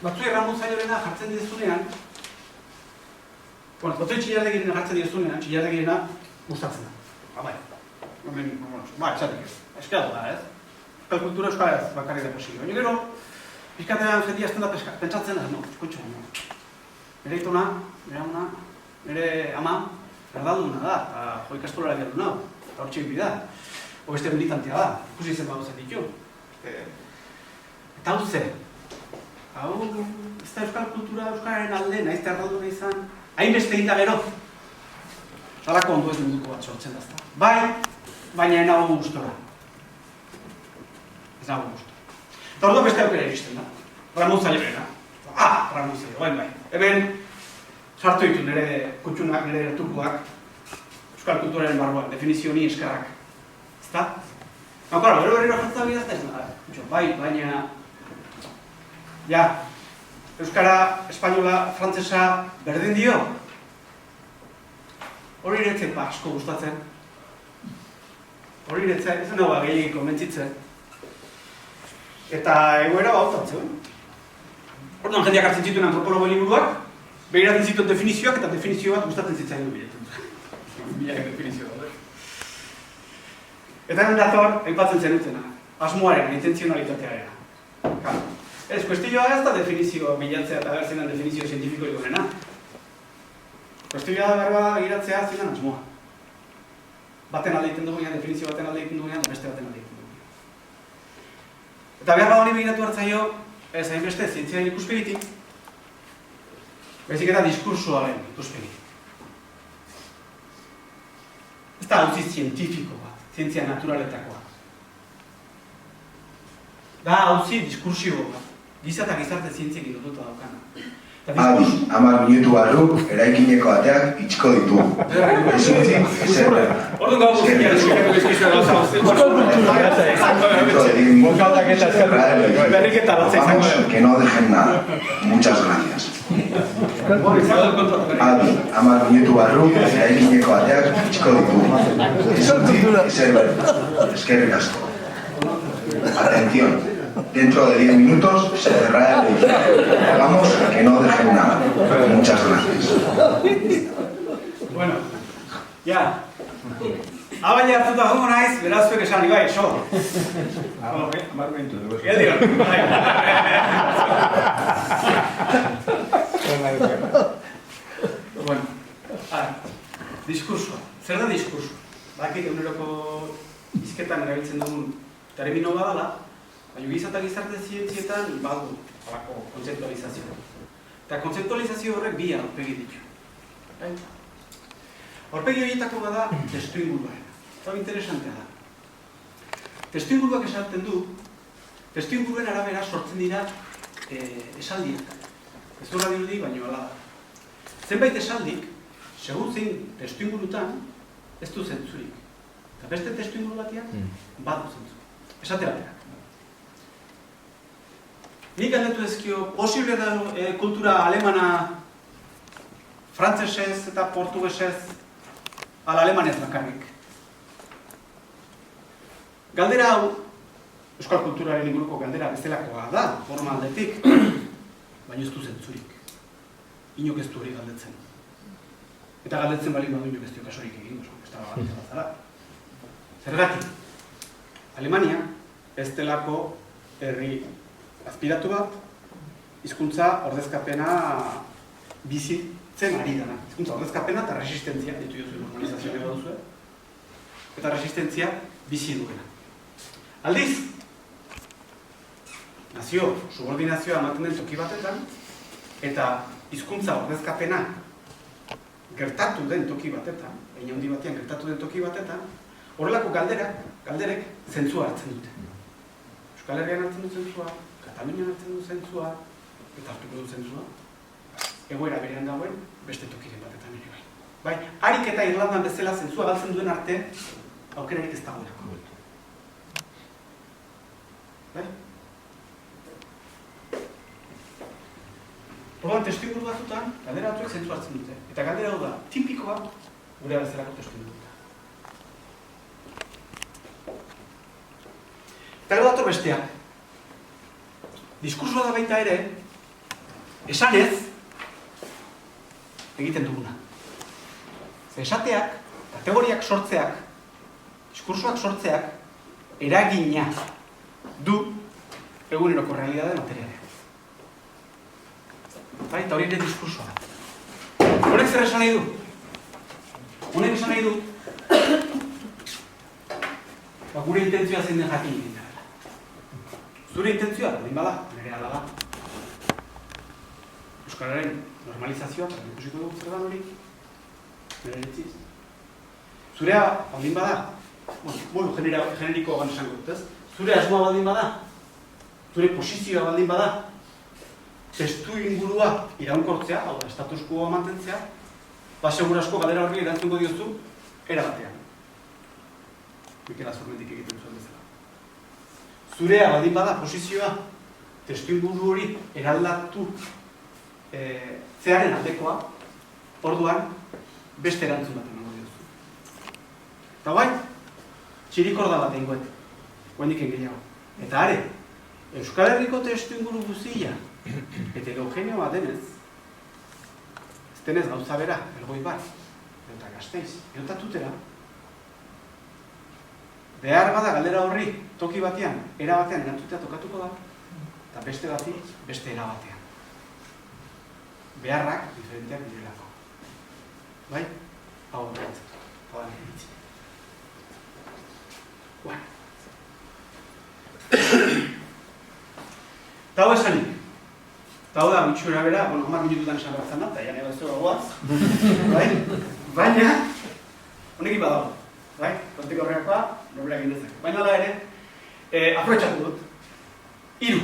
Batzuei Ramon Zailorena jartzen dizunean, batzuei Txillardegirena jartzen dizunean, Txillardegirena gustatzen da. Bai, etxatik ez. Euskara da, ez? Euskal kultura euskaraz bakarrik da posible. Baina gero, pizkatean jendia azten da pentsatzen da, eskutxo, nire aitona, nire ama, erdalduna da, eta jo ikastolara behar du nahu. hor txekin da. Beste militantea da, ikusi zen baduzen ditu. Eta hau ze, hau ez da euskal kultura euskararen alde, nahiz eta erralduna izan, hainbeste egin da gero. Zalako ondo ez munduko bat sortzen da. Bai, baina enago gustora. Ez nago gustora. Eta orduan beste aukera iristen da. Ramon Zailerena. Ramon Zailer, bai. Hemen sartu ditu nire kutxunak, nire gertukoak, euskal kulturaren barruan, definizio honi eskarrak. Ezta? Claro, berriro jartza bidaz ez da. Bai, baina... Ja, euskara, espainola, frantzesa, berdin dio. Hori iretzen asko gustatzen. Hori iretzen, ez nagoa gehiagik komentzitzen. Eta egoera bautatzen. Orduan jendeak hartzen zituen antropologo liburuak, begiratzen zituen definizioak eta definizio bat gustatzen zitzaion biletzen. Milak definizio daude. Eta hemen dator, aipatzen zenutena. Asmoaren, intenzionalitatearen. Ez, kuestioa ez da definizio bilatzea eta berzenan definizio zientifiko duena. Kuestioa da berba begiratzea zinan asmoa. Baten alde egiten dugunean, definizio baten alde egiten dugunean, beste baten alde egiten dugunean. Eta behar badoni begiratu hartzaio, ez hainbeste zientziaren ikuspegitik, baizik eta diskursoaren ikuspegitik. Ez da hauzi zientifiko bat, zientzia naturaletakoa. Da hauzi diskursibo bat, giza eta gizarte zientziekin lotuta daukana. Adi, 10 minutu barru, eraikineko ateak itxiko ditu. Ez utzi, ezer behar. Orduan gau guztiak eskuteko bizkizua gauza guzti. Vamos, que no dejen nada. Muchas gracias. Adi, 10 minutu barru, eraikineko ateak itxiko ditu. Ez utzi, ezer behar. Eskerrik asko. Atención. Dentro de 10 minutos se cerrará el edificio. Hagamos que no dejen nada. Muchas gracias. Bueno, ya. Abaina hartuta gongo naiz, beraz zuek esan ibai, so. Amarmentu dugu. Ya digan. Bueno, diskursoa. Zer da diskurso? Bakit eguneroko hizketan erabiltzen dugun termino badala, baina giza eta gizarte zientzietan badu alako kontzeptualizazioa. Eta kontzeptualizazio horrek bi aurpegi ditu. Aurpegi horietako bada testu inguruaren. Eta interesantea da. Testu inguruak esaten du, testu inguruen arabera sortzen dira esaldiak. Ez horra dirudi, baina ala da. Zenbait esaldik, segun zein testu ingurutan, ez du zentzurik. Eta beste testu inguru batean, badu zentzurik. Esate batean. Nik galdetu ezkio, posible da kultura alemana frantzesez eta portugesez ala alemanez bakarrik. Galdera hau, euskal kulturaren inguruko galdera bezalakoa da, forma aldetik, baina ez du zentzurik. Inok ez du hori galdetzen. Eta galdetzen bali badu inok ez dio kasorik egin, ez da galdetzen bazara. Zergatik, Alemania ez delako herri azpiratu bat, hizkuntza ordezkapena bizitzen ari dena. Hizkuntza ordezkapena eta resistentzia, ditu jozu normalizazioa ego duzu, eta resistentzia bizi duena. Aldiz, nazio, subordinazioa ematen den toki batetan, eta hizkuntza ordezkapena gertatu den toki batetan, baina handi batean gertatu den toki batetan, horrelako galderek zentzua hartzen dute. Euskal Herrian hartzen dut zentzua, Katalunian hartzen dut zentzua, eta hartuko dut zentzua, egoera berean dagoen beste tokiren batetan ere bai. Bai, Harik eta Irlandan bezala zentzua galtzen duen arte, aukerarik ez dagoelako. Bai? Orduan, testu inguru batzutan, galdera batzuek zentzua hartzen dute. Eta galdera hau da, tipikoa gure bezalako testu inguru. Eta gero dator bestea. Diskursoa da baita ere, esanez, egiten duguna. Ze esateak, kategoriak sortzeak, diskursoak sortzeak, eragina du eguneroko realidade materialean. Eta hori ere diskursoa da. Honek zer esan nahi du? Honek esan nahi du, gure intentzioa zein den jakin egin dela. Zure intentzioa, baldin bada, nire ala da. Euskararen normalizazioa, eta ikusiko dugu zer da hori, nire eritziz. Zurea, baldin bada, bueno, generiko gan esango dut, ez? Zure asmoa baldin bada, zure posizioa baldin bada, testu ingurua iraunkortzea, hau da, status quoa mantentzea, segura asko galdera horri erantzungo diozu, era batean. Mikel Azurmendik egiten zuen bezala. Zurea baldin bada posizioa, testu inguru hori eraldatu zearen aldekoa, orduan beste erantzun bat emango diozu. Eta bai, txirikorda bat egingoet, guendik gehiago. Eta are, Euskal Herriko testu inguru guztia, heterogeneoa denez, ez denez gauza bera, Elgoi bat, eta Gasteiz, eta Tutera, behar bada galdera horri toki batean, era batean erantzutea tokatuko da, eta beste bati, beste era batean. Beharrak diferenteak direlako. Bai? Hau horretzatu. Hau da niritzi. Bueno. Eta hau esanik. Eta hau da, bitxura bera, 10 minututan esan behar zan da, eta jane bat zora guaz. Baina, honekin badago. Bai? Kontik horreakoa, norberak indezak. Baina da ere, aprobetxatu dut. 3.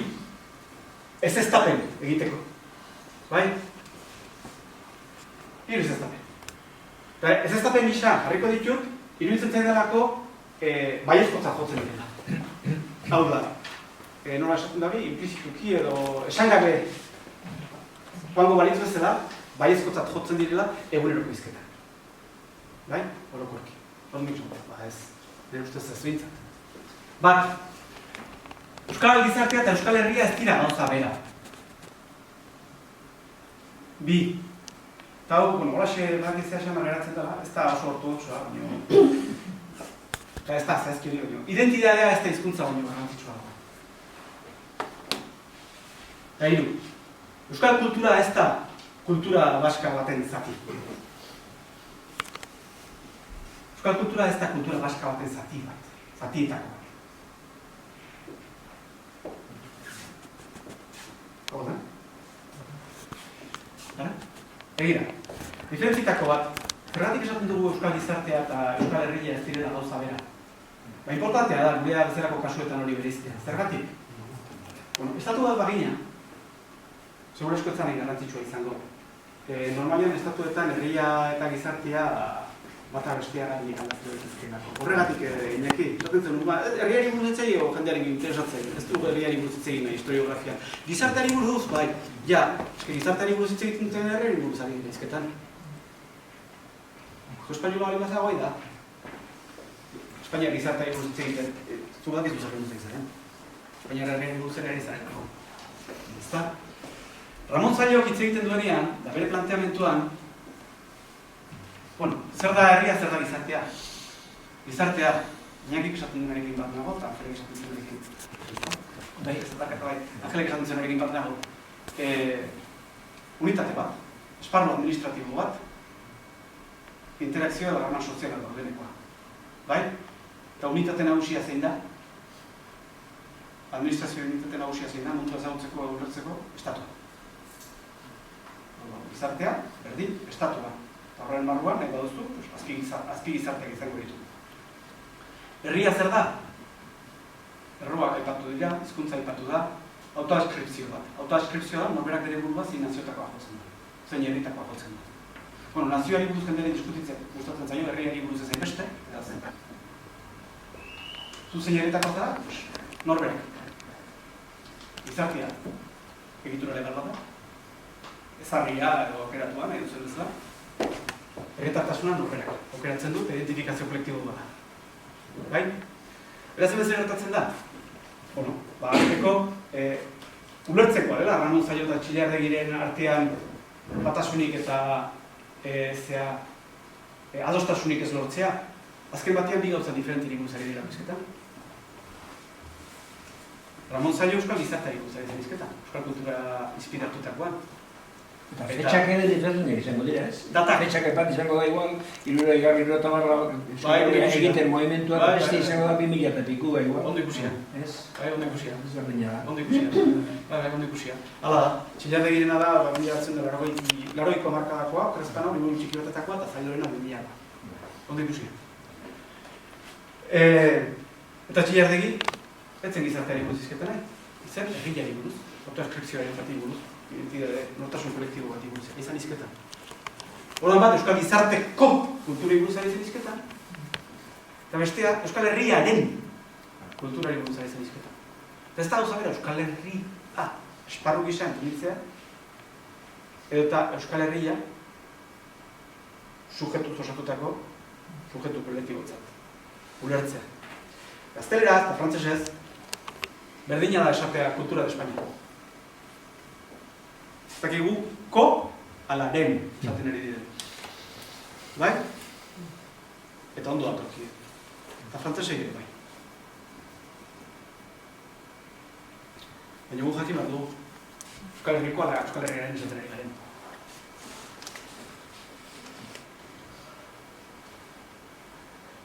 Ez eztapen egiteko. Bai? 3 ez eztapen. Ez eztapen gisa, jarriko ditut, iruditzen zaidalako baiezkotzat jotzen dira. Hau da, nola esaten dabi, implizituki edo esangabe joango balitz bezala, baiezkotzat jotzen direla eguneroko izketan. Bai? Orokorki. Hornik zon, ez, nire ustez ez bintzat. Bat, Euskal Gizartea eta Euskal Herria ez dira gauza bera. 2. Eta hau, horaxe bakizia xamar geratzen dela, ez da oso ortodoxoa, eta ez da zehazki hori. Identidadea ez da hizkuntza baino garrantzitsua dago. Eta 3. Euskal kultura ez da kultura baska baten zati. Euskal kultura ez da kultura baska baten zati bat, zatietako bat. Hau da? Egira, diferentzitako bat, zergatik esaten dugu Euskal Gizartea eta Euskal Herria ez direla gauza bera. Ba, importantea da, gurea bezalako kasuetan hori bereiztea. Zergatik? Bueno, estatu bat bagina, segura esko etzan garrantzitsua izango. Normalian estatuetan herria eta gizartea bata bestia gari aldatu ezkezkenako. Horregatik, Iñaki, esaten zen, herriari buruz etzei o jendeari interesatzen, ez du herriari buruz etzei historiografia. Gizarteari buruz, bai, ja, gizarteari buruz etzei egiten herriari buruz ari izketan. Espainola hori mazera guai da. Espainia gizarteari buruz etzei egiten, zugadak ez duzak duzak izan, Espainia herriari buruz ere izan. Ezta? Ramon Zailok hitz egiten duenean, da bere planteamentuan, bueno, zer da herria, zer da gizartea? Gizartea, Iñakik esaten duenekin bat nago, eta Angelek esaten duenekin. Bai, ez da kata bai, Angelek esaten duenekin bat nago. Unitate bat, esparru administratibo bat, interakzioa eta harreman soziala daudenekoa. Bai? Eta unitate nagusia zein da? Administrazio unitate nagusia zein da, mundua ezagutzeko, ulertzeko, estatua. Gizartea, berdin, estatua. Eta horren marruan, nahi baduzu, azpi gizarteak izango ditu. Herria zer da? Erruak aipatu dira, hizkuntza aipatu da, autoaskripzio bat. Autoaskripzioa da, norberak bere burua zein naziotakoa jotzen da. Zein herritakoa jotzen da. Bueno, nazioari buruz jendere diskutitzen, gustatzen zaio, herriari buruz ezain beste, eta zen. Zu zein herritakoa da, norberak. Gizartea, egitura legal bat da. Ezarria edo okeratuan, nahi duzen bezala. Herritartasuna norberak. Okeratzen dut, identifikazio kolektibo bada. Bai? Beraz hemen zer gertatzen da? Bueno, azteko, ulertzekoa dela, Ramon Zaio eta Txillardegiren artean batasunik eta adostasunik ez lortzea. Azken batean bi gauza diferentirik guzari dira bizketan. Ramon Zaio euskal gizarteari guzari zen bizketan, euskal kultura inspiratutakoan. Eta fetxak ere diferenteak izango dira, ez? Data. Fetxak bat izango da igual, 60 egiten movimentuak beste izango da 2000 eta piku igual. Ondo ikusia. Ez? Ondo ikusia. Ez berdina da. Ondo ikusia. Ondo ikusia. Hala da, txillardegirena da, 2000 markadakoa, krezpana, liburu txiki batetakoa, eta zailorena 2000 da. Ondo ikusia. Eta txillardegi, etzen gizarteari buruz izketa nahi. Zer, egiari buruz, autoeskripzioaren zati buruz. Nortasun kolektibo bat iguruz, izan izketan. Horren bat, Euskal Gizarteko kulturari buruz izan izketan. Eta bestea, Euskal Herriaren kulturari buruz izan izketan. Eta ez da gauza bera, Euskal Herria, esparru gisa entunitzea, edo Euskal Herria sujetuz osatutako sujetu kolektibotzat. Ulertzea. Gazteleraz eta frantzesez, berdina da esatea kultura de Espainia. Zakigu, ko ala den esaten ari diren. Bai? Eta ondo datorki. Eta frantzesei ere bai. Baina gu jakin bat du, Euskal Herrikoa da Euskal Herriaren esaten ari garen.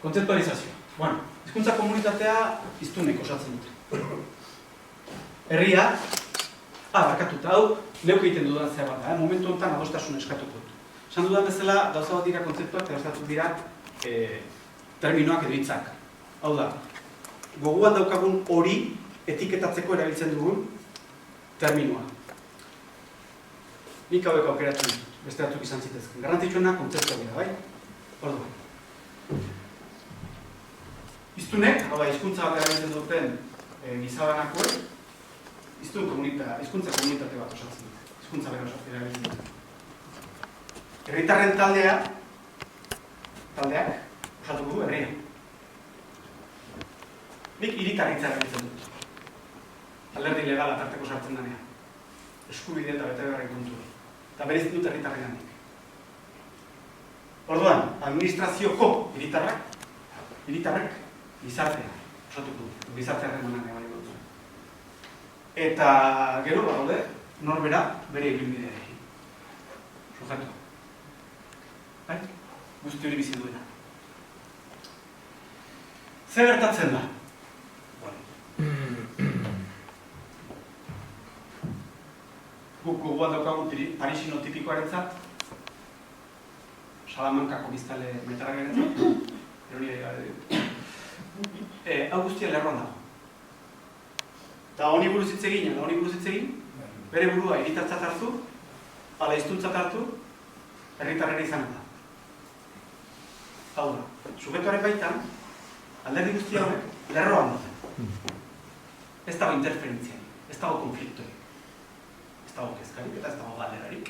Kontzeptualizazioa. Bueno, hizkuntza komunitatea hiztunek osatzen dute. Herria, barkatuta hau, neuk egiten dudan zer bat da, momentu honetan adostasun eskatuko dut. Esan dudan bezala, gauza bat dira kontzeptuak, eta dira terminoak edo hitzak. Hau da, gogoan daukagun hori etiketatzeko erabiltzen dugun terminoa. Nik hauek aukeratzen dut, beste batzuk izan zitezken. Garrantzitsuena kontzeptuak dira, bai? Orduan. Hiztunek, hau da, hizkuntza bat erabiltzen duten gizabanakoek, hizkuntza komunitate bat osatzen dute. Hizkuntza bera osatzen erabiltzen dute. Herritarren taldeak osatuko du herria. Nik hiritarritza erabiltzen dut. Alderdi legala tarteko sartzen denean. Eskubide eta betebeharren kontua. Eta berez dut herritarrengandik. Orduan, administrazioko hiritarrek gizartea osatuko du. Gizartearen manan egon. Eta gero badaude, norbera bere ibilbidearekin. Sujetu. Bai? Guzti hori bizi duena. Zer gertatzen da? Guk gogoan daukagun parisino tipikoarentzat, Salamankako biztale metarragerentzat, hau guztia lerroan dago. Eta honi buruz hitz egin, bere burua hiritartzat hartu, ala hiztuntzat hartu, herritarrera izan da. Hau da, sujetuaren baitan, alderdi guzti hauek lerroan dute. Ez dago interferentziarik, ez dago konfliktorik, ez dago kezkarik eta ez dago galerarik.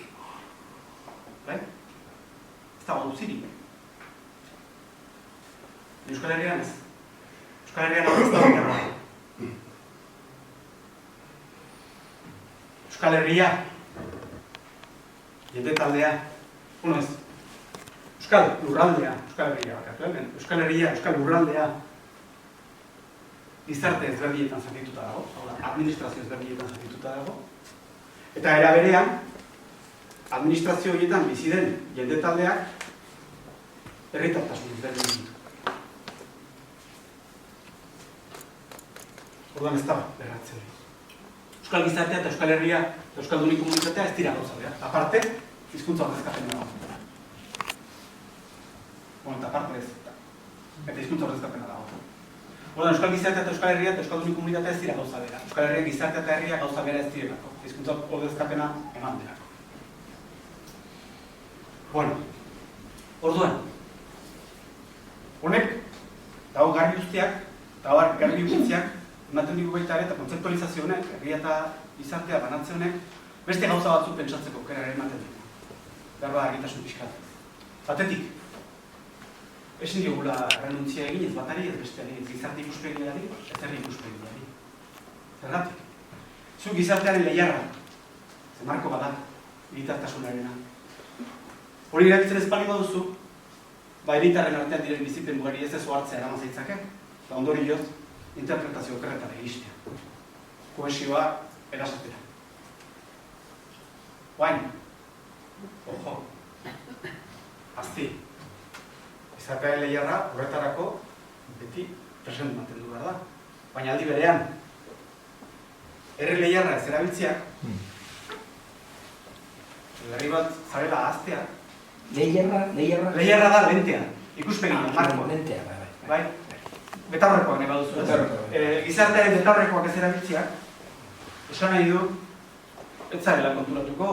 Bai? Ez dago auzirik. Euskal Herrian ez. Euskal Herrian ez dago lerroan. Euskal Herria, jende taldea, unez, Euskal Lurraldea, Euskal Herria bakatu hemen, Euskal Herria, Euskal Lurraldea, gizarte ezberdinetan zatituta dago, administrazio ezberdinetan zatituta dago, eta era berean, administrazio horietan bizi den jende taldeak herritartasun ezberdinetan ditu. Orduan ez da, berratze hori. Euskal gizartea eta Euskal Herria eta Euskalduni komunitatea ez dira gauza behar. Aparte, hizkuntza ordezkapena dago. Eta aparte ez. Eta hizkuntza ordezkapena dago. Euskal gizartea eta Euskal Herria eta Euskalduni komunitatea ez dira gauza behar. Euskal Herria gizartea eta herria gauza behar ez direlako. Hizkuntza ordezkapena eman delako. Orduan, honek, dago garbi guztiak, eta garbi guztiak, ematen digu baita ere eta kontzeptualizazio honek, herria eta gizartea banatze honek, beste gauza batzuk pentsatzeko aukera ematen digu. Behar argitasun pixkat. Batetik, ezin diogula renuntzia egin ez batari, ez besteari, ez gizarte ikuspegiari, ez herri ikuspegiari. Zergatik? Zu gizartearen lehiarra, ze marko bada, hiritartasunarena. Hori erabiltzen ez bali baduzu, hiritarren artean diren bizipen mugari ez ezo hartzea eraman zaitzake, eta ondorioz, interpretazio okerretara egistea. Kohesioa erasatera. Baina, Ojo, azti. Izatea lehiarra horretarako beti present mantendu behar da. Baina aldi berean, herri lehiarra ez erabiltziak, herri bat zarela ahaztea. Lehiarra da lentea, ikuspegi, markoa. Lentea, bai. Betaurrekoak nahi baduzu. Gizartearen betaurrekoak ez erabiltziak, esan nahi du, ez zarela konturatuko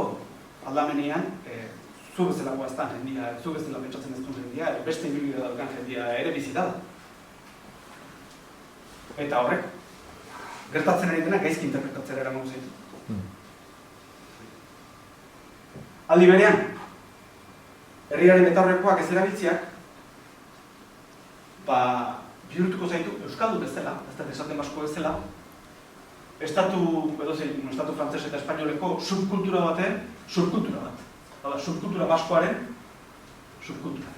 aldamenean, zu bezalakoa ez da jendia, zu bezala pentsatzen ez duen jendia, beste ibilbide daukan jendia ere bizita da. Eta horrek, gertatzen ari dena gaizki interpretatzera eramango zaitu. Aldi berean, herriaren betaurrekoak ez erabiltziak, bihurtuko zaitu euskaldun bezala, ez da esaten basko bezala, estatu frantses eta espainoleko subkultura baten, subkultura bat. Hala, subkultura baskoaren subkultura.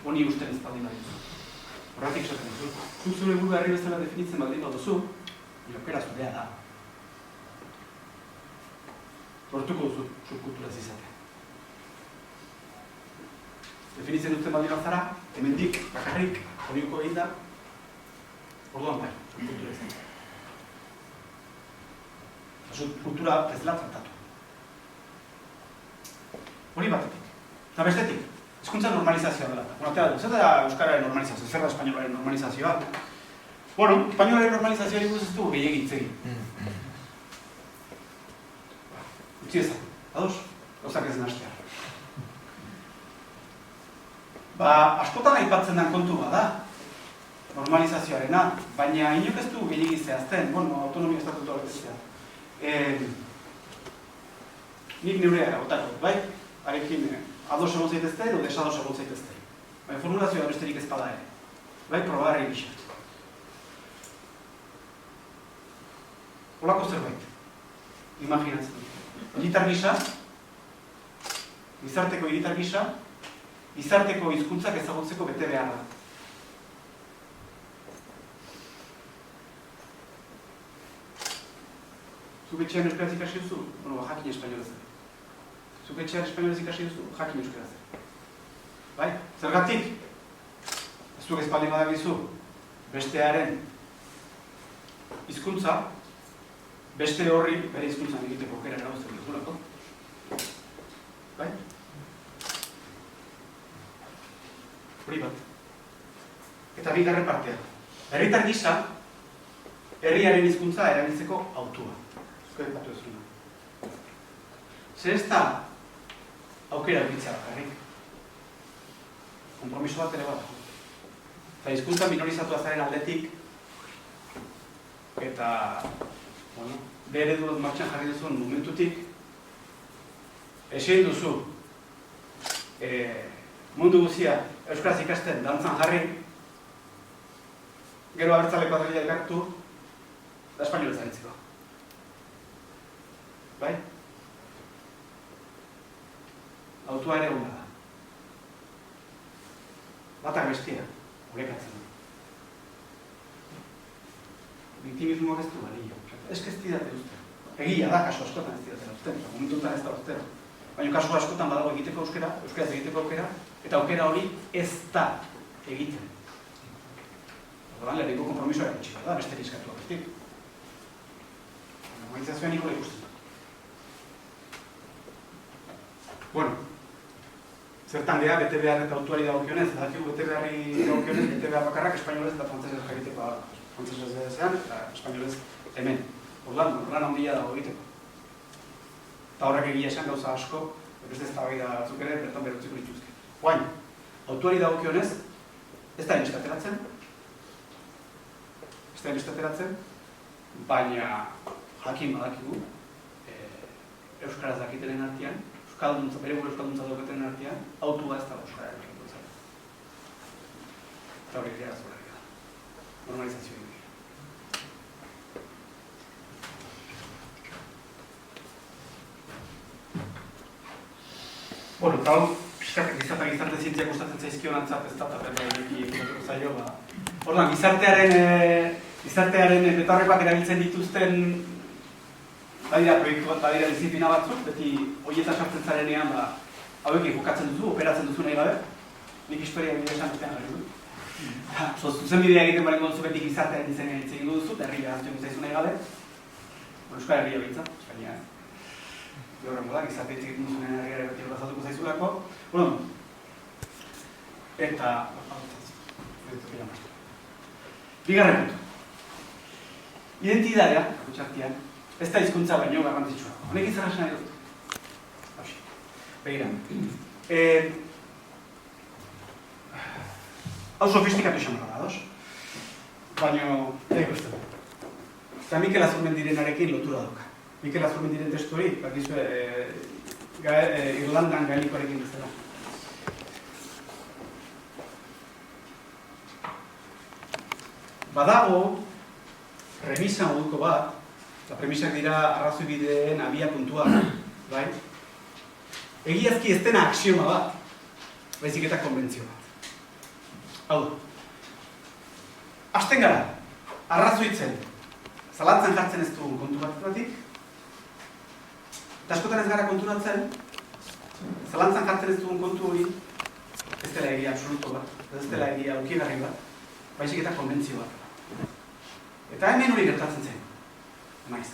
Honi usten ez baldin nahi duzu. Horretik esaten duzu. Zuk zure burua herri bezala definitzen baldin baduzu, euskara zurea da. Lortuko duzu subkulturaz izatea. Definitzen duten baldin bazara, hemendik, bakarrik, horiuko egin da, orduan bai, subkultura izatea. Subkultura ez dela tratatu. Hori batetik. Eta bestetik, hizkuntza normalizazioa dela. Zer da euskararen normalizazioa, zer da espainolaren normalizazioa? Bueno, espainolaren normalizazioa buruz ez dugu gehiegi hitz egin. Utzi ezak, ados? Gauzak ez nahastea. Askotan aipatzen den kontu bada, normalizazioarena, baina inok ez dugu gehiegi zehazten, autonomia estatutua bezala. Nik neurea otako, bai? Harekin ados egon zaitezte edo desados egon zaitezte. Formulazioa besterik ez bada ere. Bai, probagarri gisa. Holako zerbait. Imaginatzen. Hiritar gisa, gizarteko hiritar gisa, gizarteko hizkuntzak ezagutzeko bete beharra. Zuk etxean euskaraz ikasi duzu? Jakin espainolez. Zuk etxean espainolez ikasi duzu? Jakin euskaraz. Bai? Zergatik? Zuk espaldin badakizu bestearen hizkuntza, beste horri bere hizkuntzan egiteko aukera eragozten duzulako. Bai? Hori bat. Eta bigarren partea. Herritar gisa, herriaren hizkuntza erabiltzeko hautua. Epatu ez duna. Zer ez da aukera egitzea bakarrik. Kompromiso bat ere bat. Eta hizkuntza minorizatua zaren aldetik eta bere eredu martxan jarri duzun momentutik ezin duzu mundu guzia euskaraz ikasten dantzan jarri gero abertzaleko adrelia elkartu da espainolez aritzeko. Bai? Autua ere gona da. Batak bestia, horrekatzen du. Victimismoak ez du balio. Ez que ez didate uste. Egia da, kasu askotan ez didate uste. Momentutan ez da uste. Baina kasu askotan badago egiteko euskera, euskaraz egiteko aukera, eta aukera hori ez da egiten. Orduan, lehenengo konpromisoa erakutsi da, beste eskatu abestik. Normalizazioa niko ikusten. Bueno, zertan geha, bete behar eta autuari dagokionez, dakigu bete beharri dagokionez, bete behar bakarrak espainolez eta frantzesez egiteko frantzesez ezean, eta espainolez hemen. Orduan, lan handia dago egiteko. Eta horrek egia esan gauza asko, beste ez da baida batzuk ere, bertan berotziko dituzke. Guain, autuari dagokionez, ez da enestateratzen, baina jakin badakigu, euskaraz dakitenen artean, bere gure euskalduntza dauketen artean, autua ez da euskara errekin. Eta hori gira azurra da. Normalizazioa egin. Bueno, eta hau, gizarte zientziak gustatzen zaizkion antzat ez da, eta berra zaio, Orduan, gizartearen betaurrekoak erabiltzen dituzten badira proiektu bat, badira disiplina batzuk, beti horieta sartzen zarenean, hauek jokatzen duzu, operatzen duzu nahi gabe. Nik historia bidea esan dutean jarri dut. Zuzen bidea egiten bariko duzu beti gizartearen izenean hitz egin duzu, eta herria antzioen zaizu nahi gabe. Euskal Herria behitza, Espainia ez. Horrengo da, gizarte hitz egiten duzunen herriare beti horrazatuko zaizulako. Eta... Bigarren puntu. Identidadea, gutxartian, ez da hizkuntza baino garrantzitsua. Honek izan nahi dut. Begira. Hau sofistikatu esan gara, dos? Baina, ikusten. Eta Mikel Azurmendirenarekin lotura dauka. Mikel Azurmendiren testu hori, bakizue, Irlandan gaelikoarekin bezala. Badago, premisa moduko bat, eta premisak dira arrazoi bideen abia puntua, bai? Egiazki ez dena axioma bat, baizik eta konbentzio bat. Hau da. Hasten gara, arrazoitzen, zalantzan jartzen ez dugun kontu batetatik, eta askotan ez gara konturatzen, zalantzan jartzen ez dugun kontu hori, ez dela egia absoluto bat, ez dela egia aukigarri bat, baizik eta konbentzio bat. Eta hemen hori gertatzen zen, maiz.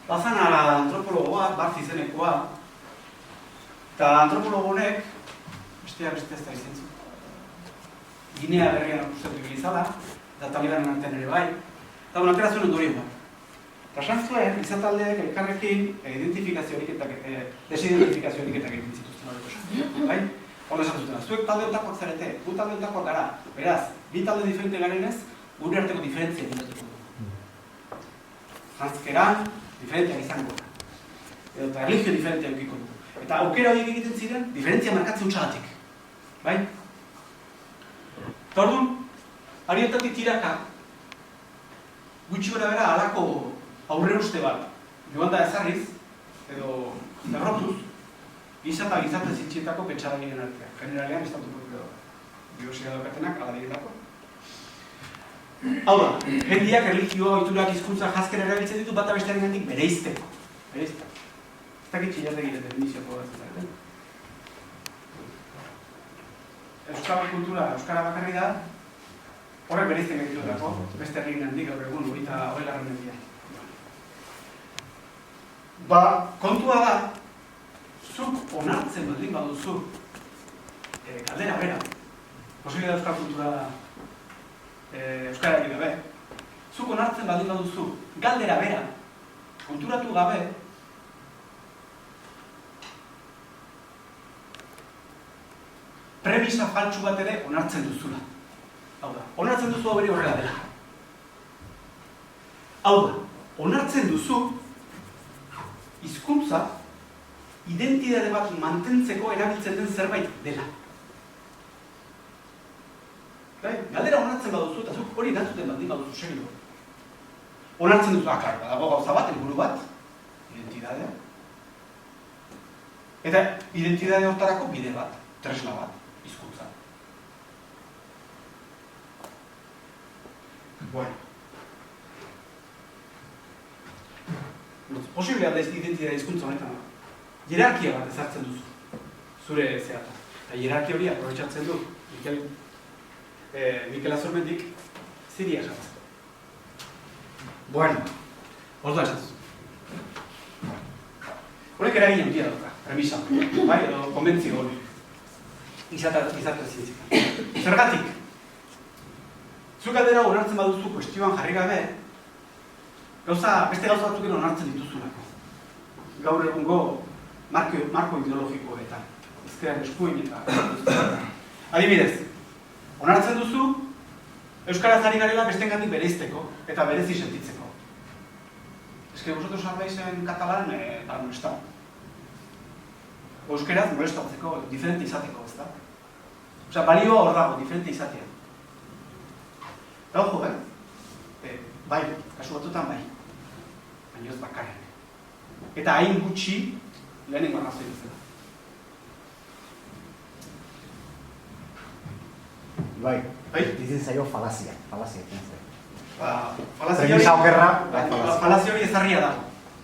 Bazan antropologo bat, Bart izenekoa, eta antropologo honek, beste ez da izen zu. Ginea berrian akustatu bilizala, eta Talibanen artean ere bai, eta atera zuen ondorio bat. Eta esan zuen, izataldeek elkarrekin identifikaziorik eta desidentifikaziorik eta egin zituzten horreko. Bai? Horra esan zuten, zuek talde hontakoak zarete, gu talde hontakoak gara. Beraz, bi talde diferente garenez, gure arteko diferentzia dinatuko dugu. Jantzkeran, diferenteak izango da. Edo eta erlijio diferentea eukiko dugu. Eta aukera horiek egiten ziren, diferentzia markatzen utxagatik. Bai? Eta orduan, harietatik tiraka, gutxi gora bera halako aurre uste bat, joan da ezarriz, edo errotuz, giza eta gizarte zitxietako pentsadagiren artean. Generalean, estatuko biosia daukatenak, ala diretako. Hau da, jendiak, erlijioa, oiturak, hizkuntza, jazkera erabiltzen ditu bata bestearen gandik bereizteko. Bereizteko. Ez dakit txilategi definizioako bat zareten. Euskal kultura, euskara bakarri da, horrek bereizten gaituetako, beste herrien handik gaur egun, hori mendia. Kontua da, zuk onartzen baldin baduzu galdera bera, posibilidad euskal kultura euskara gabe, zuk onartzen baldin baduzu galdera bera, konturatu gabe, premisa faltsu bat ere onartzen duzula. Hau da, onartzen duzu hau bere horrela dela. Hau da, onartzen duzu hizkuntza identitate bat mantentzeko erabiltzen den zerbait dela. Galdera onartzen baduzu eta zuk hori erantzuten baldin baduzu segilo. Onartzen duzu, klaro, badago gauza bat, helburu bat, identitatea. Eta identitate hortarako bide bat, tresna bat. Hizkuntza. Bueno. Posiblea da identitatea hizkuntza honetan. Hierarkia bat ezartzen duzu. Zure zeata. Eta hierarkia hori aprobetxatzen du. Mikel Azurmendik ziria esatzen. Bueno. Orduan esatzen. Horrek eragin handia dauka. Premisa. Bai, edo konbentzio hori. Izate zientzikan. Zergatik? Zuk galdera onartzen baduzu kuestioan jarri gabe, beste gauza batzuk onartzen dituzulako. Gaur egungo marko ideologikoetan. Ezkeran eskuin eta... Adibidez, onartzen duzu, euskaraz ari garela bestengandik bereizteko eta berezi sentitzeko. Ez que vosotros habláis en catalán para molestar. Euskeraz molestatzeko, diferente izateko, ez da? Osea, balioa hor dago, diferente izatea. Eta ojo, bai, kasu batutan bai. Baina ez bakarren. Eta hain gutxi, lehenengo arrazoi bezala. Bai, dizen zaio falazia. Falazia. Falazia hori ezarria dago.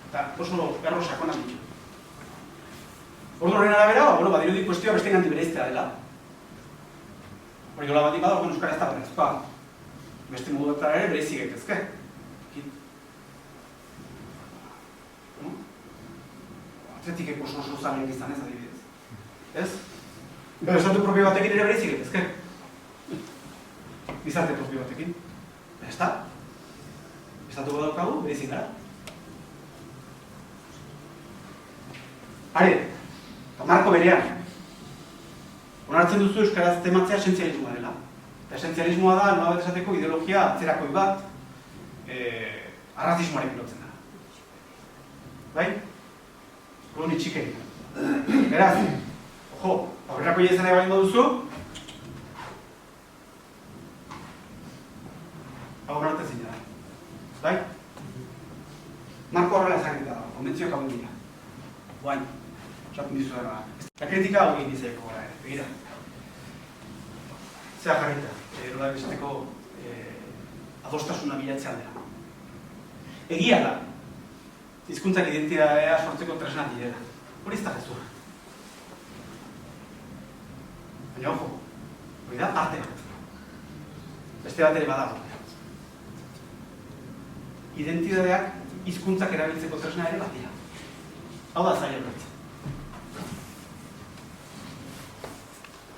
Eta oso erro sakonak ditu. Ordu horren arabera, badirudi kuestioa beste ganti bereiztea dela. Hori dola bat bada, euskara ez da berezkoa. Beste modu bat ere bereizik gaitezke. Atletikeko oso zaleak izan ez adibidez. Ez? Estatu propio batekin ere bereizik gaitezke. Gizarte propio batekin. Ez da? Estatuko daukagu, bereizik gara. Are, marko berean, onartzen duzu euskaraz tematzea esentzialismoa dela. Eta esentzialismoa da, nola bat esateko ideologia atzerakoi bat, arrazismoarekin lotzen da. Bai? Koloni txikeri. Beraz, ojo, aurrerako izan nahi balin baduzu, hau onartzen zina da. Bai? Marko horrela ezagita da, konbentzioak hau dira. Guain. Esaten dizu dara. Eta kritika hau egin dizaiko gara ere, begira. Zea jarrita, nola besateko adostasuna bilatzea aldera. Egia da, hizkuntzak identitatea sortzeko tresna direla. Hori ez da gezurra. Baina, ojo, hori da parte bat. Beste bat ere badago. Identitateak hizkuntzak erabiltzeko tresna ere bat dira. Hau da zaila bertzen.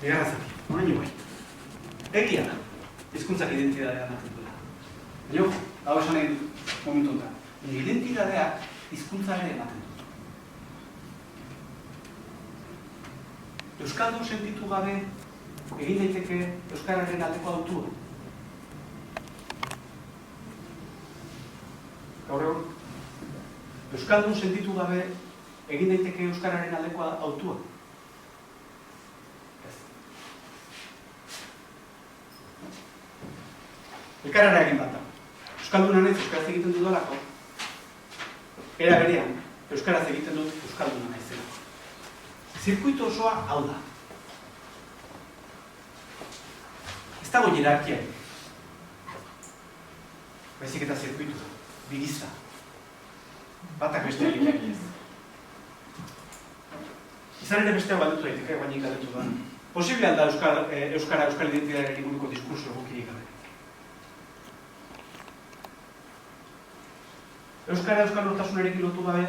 Bigarra zati, honaino bai. Egia da, hizkuntzak identitatea ematen duela. Baina, hau esan nahi momentu honetan. Identitatea hizkuntzaren ematen du. Euskaldun sentitu gabe egin daiteke euskararen aldeko autua. Gaur egun, euskaldun sentitu gabe egin daiteke euskararen aldeko autua. Elkarrera egin bat da. Euskalduna naiz euskaraz egiten dudalako, era berean, euskaraz egiten dut euskalduna naizela. Zirkuitu osoa hau da. Ez dago hierarkia. Baizik eta zirkuitu da, bigiza. Batak beste egiten ez. Izan ere besteak baldutu daiteke, guainik galdetu da. Posible da euskal identitatearekin buruko diskurso egokirik gabe. Euskara euskal nortasunarekin lotu gabe,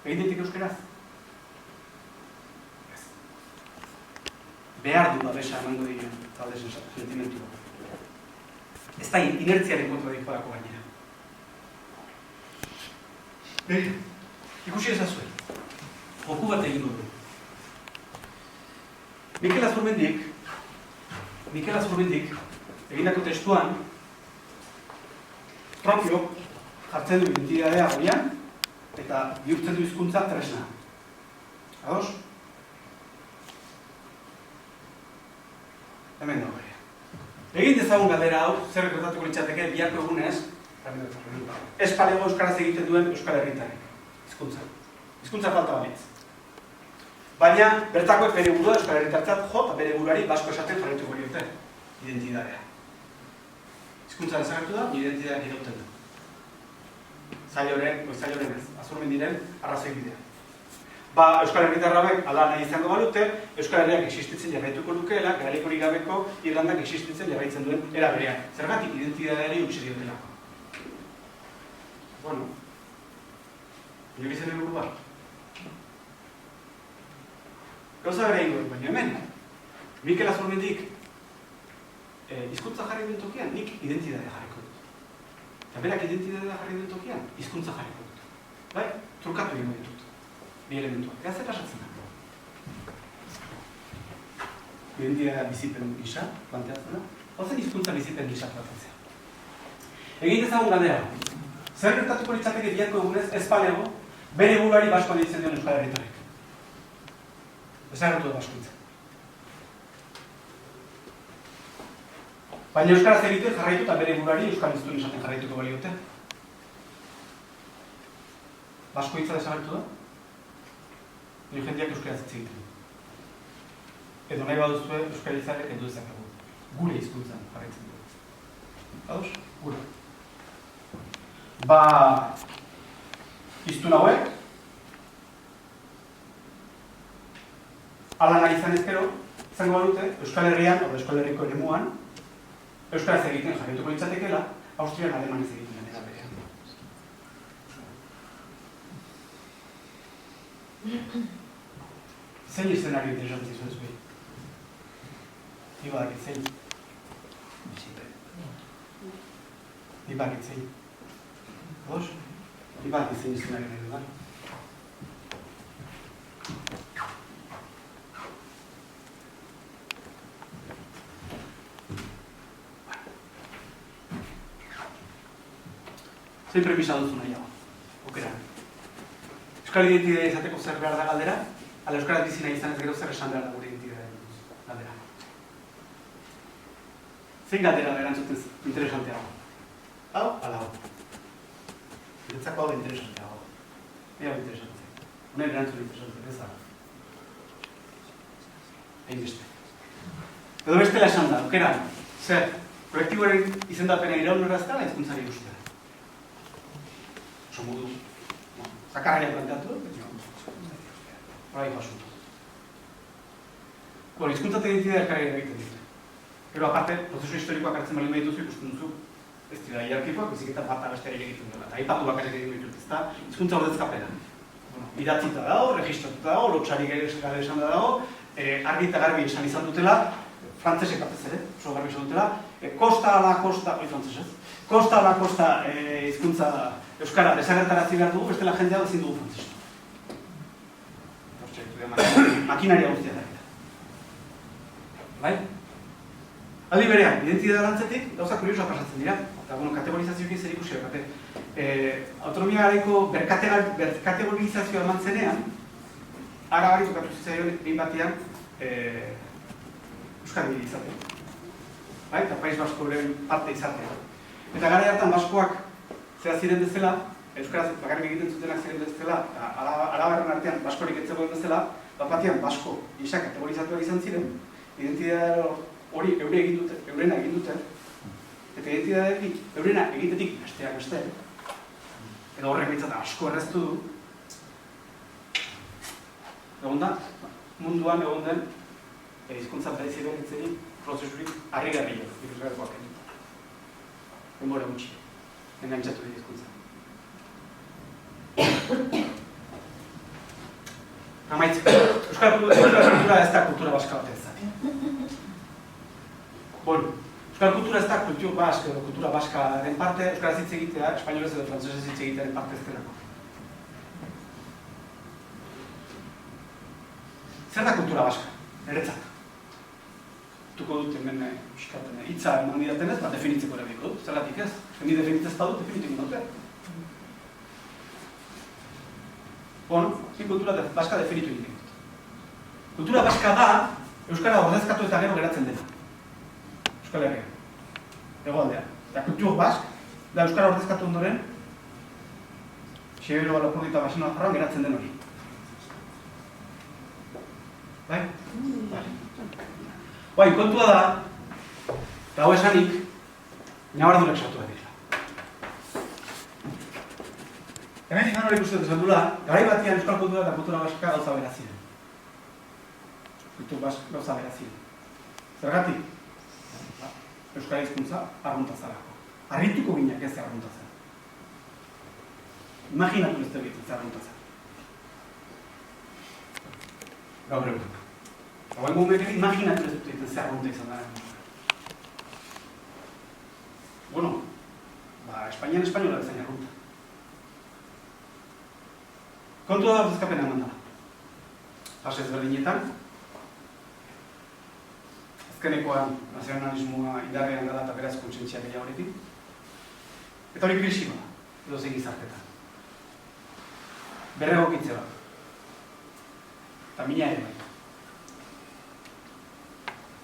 egin daiteke euskaraz? Behar du babesa emango diren talde sentimentua. Ez da inertziaren kontradiktorako gainera. Ikusi ezazue, joku bat egin dugu. Mikel Azurmendik, egindako testuan, propio jartzen du identitatea goian, eta bihurtzen du hizkuntza tresna. Ados? Hemen dago ere. Egin dezagun galdera hau, zer gertatuko litzateke biharko egunez, ez palego euskaraz egiten duen euskal herritarrek. Hizkuntza falta balitz. Baina, bertakoek bere burua euskal herritartzat jo, eta bere buruari basko esaten jarretuko diote identitatea. Hizkuntza desagertu da, identitateak irauten du. Zailoren ez, Azurmendiren arrazoi bidea. Euskal Herritarrabek ala nahi izango balute, Euskal Herriak existitzen jarraituko lukeela, garalikorik gabeko Irlandak existitzen jarraitzen duen era berean. Zergatik identitateari utzi diotelako. Bueno, inori zen helburua. Gauza bera ingo, baina hemen, Mikel Azurmendik hizkuntza jarri duen tokian, nik identitatea jarriko dut. Eta berak identitatea jarri duen tokian, hizkuntza jarriko dut. Bai, trukatu egin ditut. Bi elementuak. Eta zer pasatzen da? Identitatea bizipen gisa, planteatzen da. Ozen hizkuntza bizipen gisa planteatzea. Egin dezagun galdera. Zer gertatuko litzateke biharko egunez ez palego bere buruari basko ditzen duen euskal herritarrek. Desagertu da baskoitza. Baina euskaraz egiten jarraitu eta bere buruari euskal hiztun esaten jarraituko baliote. Baskoitza desagertu da? Nire jendeak euskaraz hitz egiten. Edo nahi baduzue euskal izarek edo ezakagu. Gure hizkuntzan jarraitzen dugu. Ados? Gure. hiztun hauek, ala nahi izan ezkero, izango badute, Euskal Herrian, edo Euskal Herriko eremuan, euskaraz egiten jarrituko litzatekeela, Austrian alemanez egiten dena berean. Zein eszenari interesantzia izan zuen? Ni badakit zein. Ni badakit zein. Odos? Ni badakit zein eszenari nahi dudan. Zein premisa duzu nahiago, okera. Euskal identitatea izateko zer behar da galdera, ala euskaraz bizi nahi izan ez gero zer esan behar da gure identitatea galdera. Zein galdera erantzutez interesanteago? Hau, ala hau. Niretzako hau interesanteago. Ea hau interesantea. Honen erantzun interesantea, ez da. Egin beste. Edo bestela esan da, okera, zer, kolektiboaren izendapena iraunorazta da hizkuntzari ustea. Oso modu, zakarraia planteatu, horai pasuntu. Bueno, hizkuntza identitatea elkarri egiten dute. Gero aparte, prozesu historikoak hartzen bali behituzu ikusten duzu, ez dira hierarkikoak, bezik eta bat abesteari egiten duela. Eta aipatu bakarrik egin behitut, ez da, hizkuntza ordezkapena. Idatzita dago, registratuta dago, lotxari gare esan da dago, argi eta garbi esan izan dutela, frantzesek batez ere, oso garbi esan dutela, kosta ala kosta, hori frantzesez, kosta ala kosta hizkuntza euskara desagertarazi behar dugu, bestela jendea ezin dugu frantzesez. Makinaria guztia da. Bai? Aldi berean, identitatea lantzetik, gauza kuriosoa pasatzen dira. Eta, bueno, kategorizazioekin zer ikusi dakate. Autonomia garaiko berkategorizazioa eman zenean, ara gari tokatu zitzaion egin batean Euskadi izatea. Bai? Eta País Baskoren parte izatea. Eta gara hartan baskoak zera ziren bezala, euskaraz bakarrik egiten zutenak ziren bezala, arabarren artean baskorik etzegoen bezala, bat-batean basko gisa kategorizatuak izan ziren, identitatea hori eurena egin dute, eta identitatetik eurena egitetik besteak beste, edo horrek behintzat asko erreztu du, egon da, munduan egon den hizkuntza berezi berritzeri prozesurik harrigarria, ikusgarrikoak egin. Denbora gutxi, engantzatu dira hizkuntza. Amaitzeko, euskal kultura ez da kultura baska bat ez. Bueno, euskal kultura ez da kultur bask edo kultura baskaren parte, euskaraz hitz egitea, espainolez edo frantzesez hitz egitearen parte ez delako. Zer da kultura baska? Niretzat. Tuko dut hemen hitza eman didatenez, bat definitzeko erabiko dut, zergatik ez? Ni definitzez badut, definituko dute. Bueno, kultura baska definitu egiten dut. Kultura baska da, euskara ordezkatu eta gero geratzen dena. Euskal Herria. Hegoaldea. Eta kultur bask, da euskara ordezkatu ondoren, Xebero Balapurdi eta Basino Afarroan geratzen den hori. Bai? Bai, kontua da, eta hau esanik, nabardurak sartu bat dira. Hemen izan hori ikusten esan dula, garai batian euskal kultura eta kultura baska gauza bera ziren. Kultur bask gauza bera ziren. Zergatik? Euskara hizkuntza arrunta zarako. Arrituko ginak ez arrunta zara. Imaginatu ez egiten arrunta zara. Gaur egun. Hau egun behar imaginatu ez egiten arrunta izan dara. Bueno, Espainian espainola bezain arrunta. Kontu da ordezkapena eman da. Fase ezberdinetan. Azkenekoan nazionalismoa indarrean dela eta beraz kontzientzia gehiago horretik. Eta hori krisi bada, edo zein gizartetan. Berregokitze bat. Eta mina ere bai.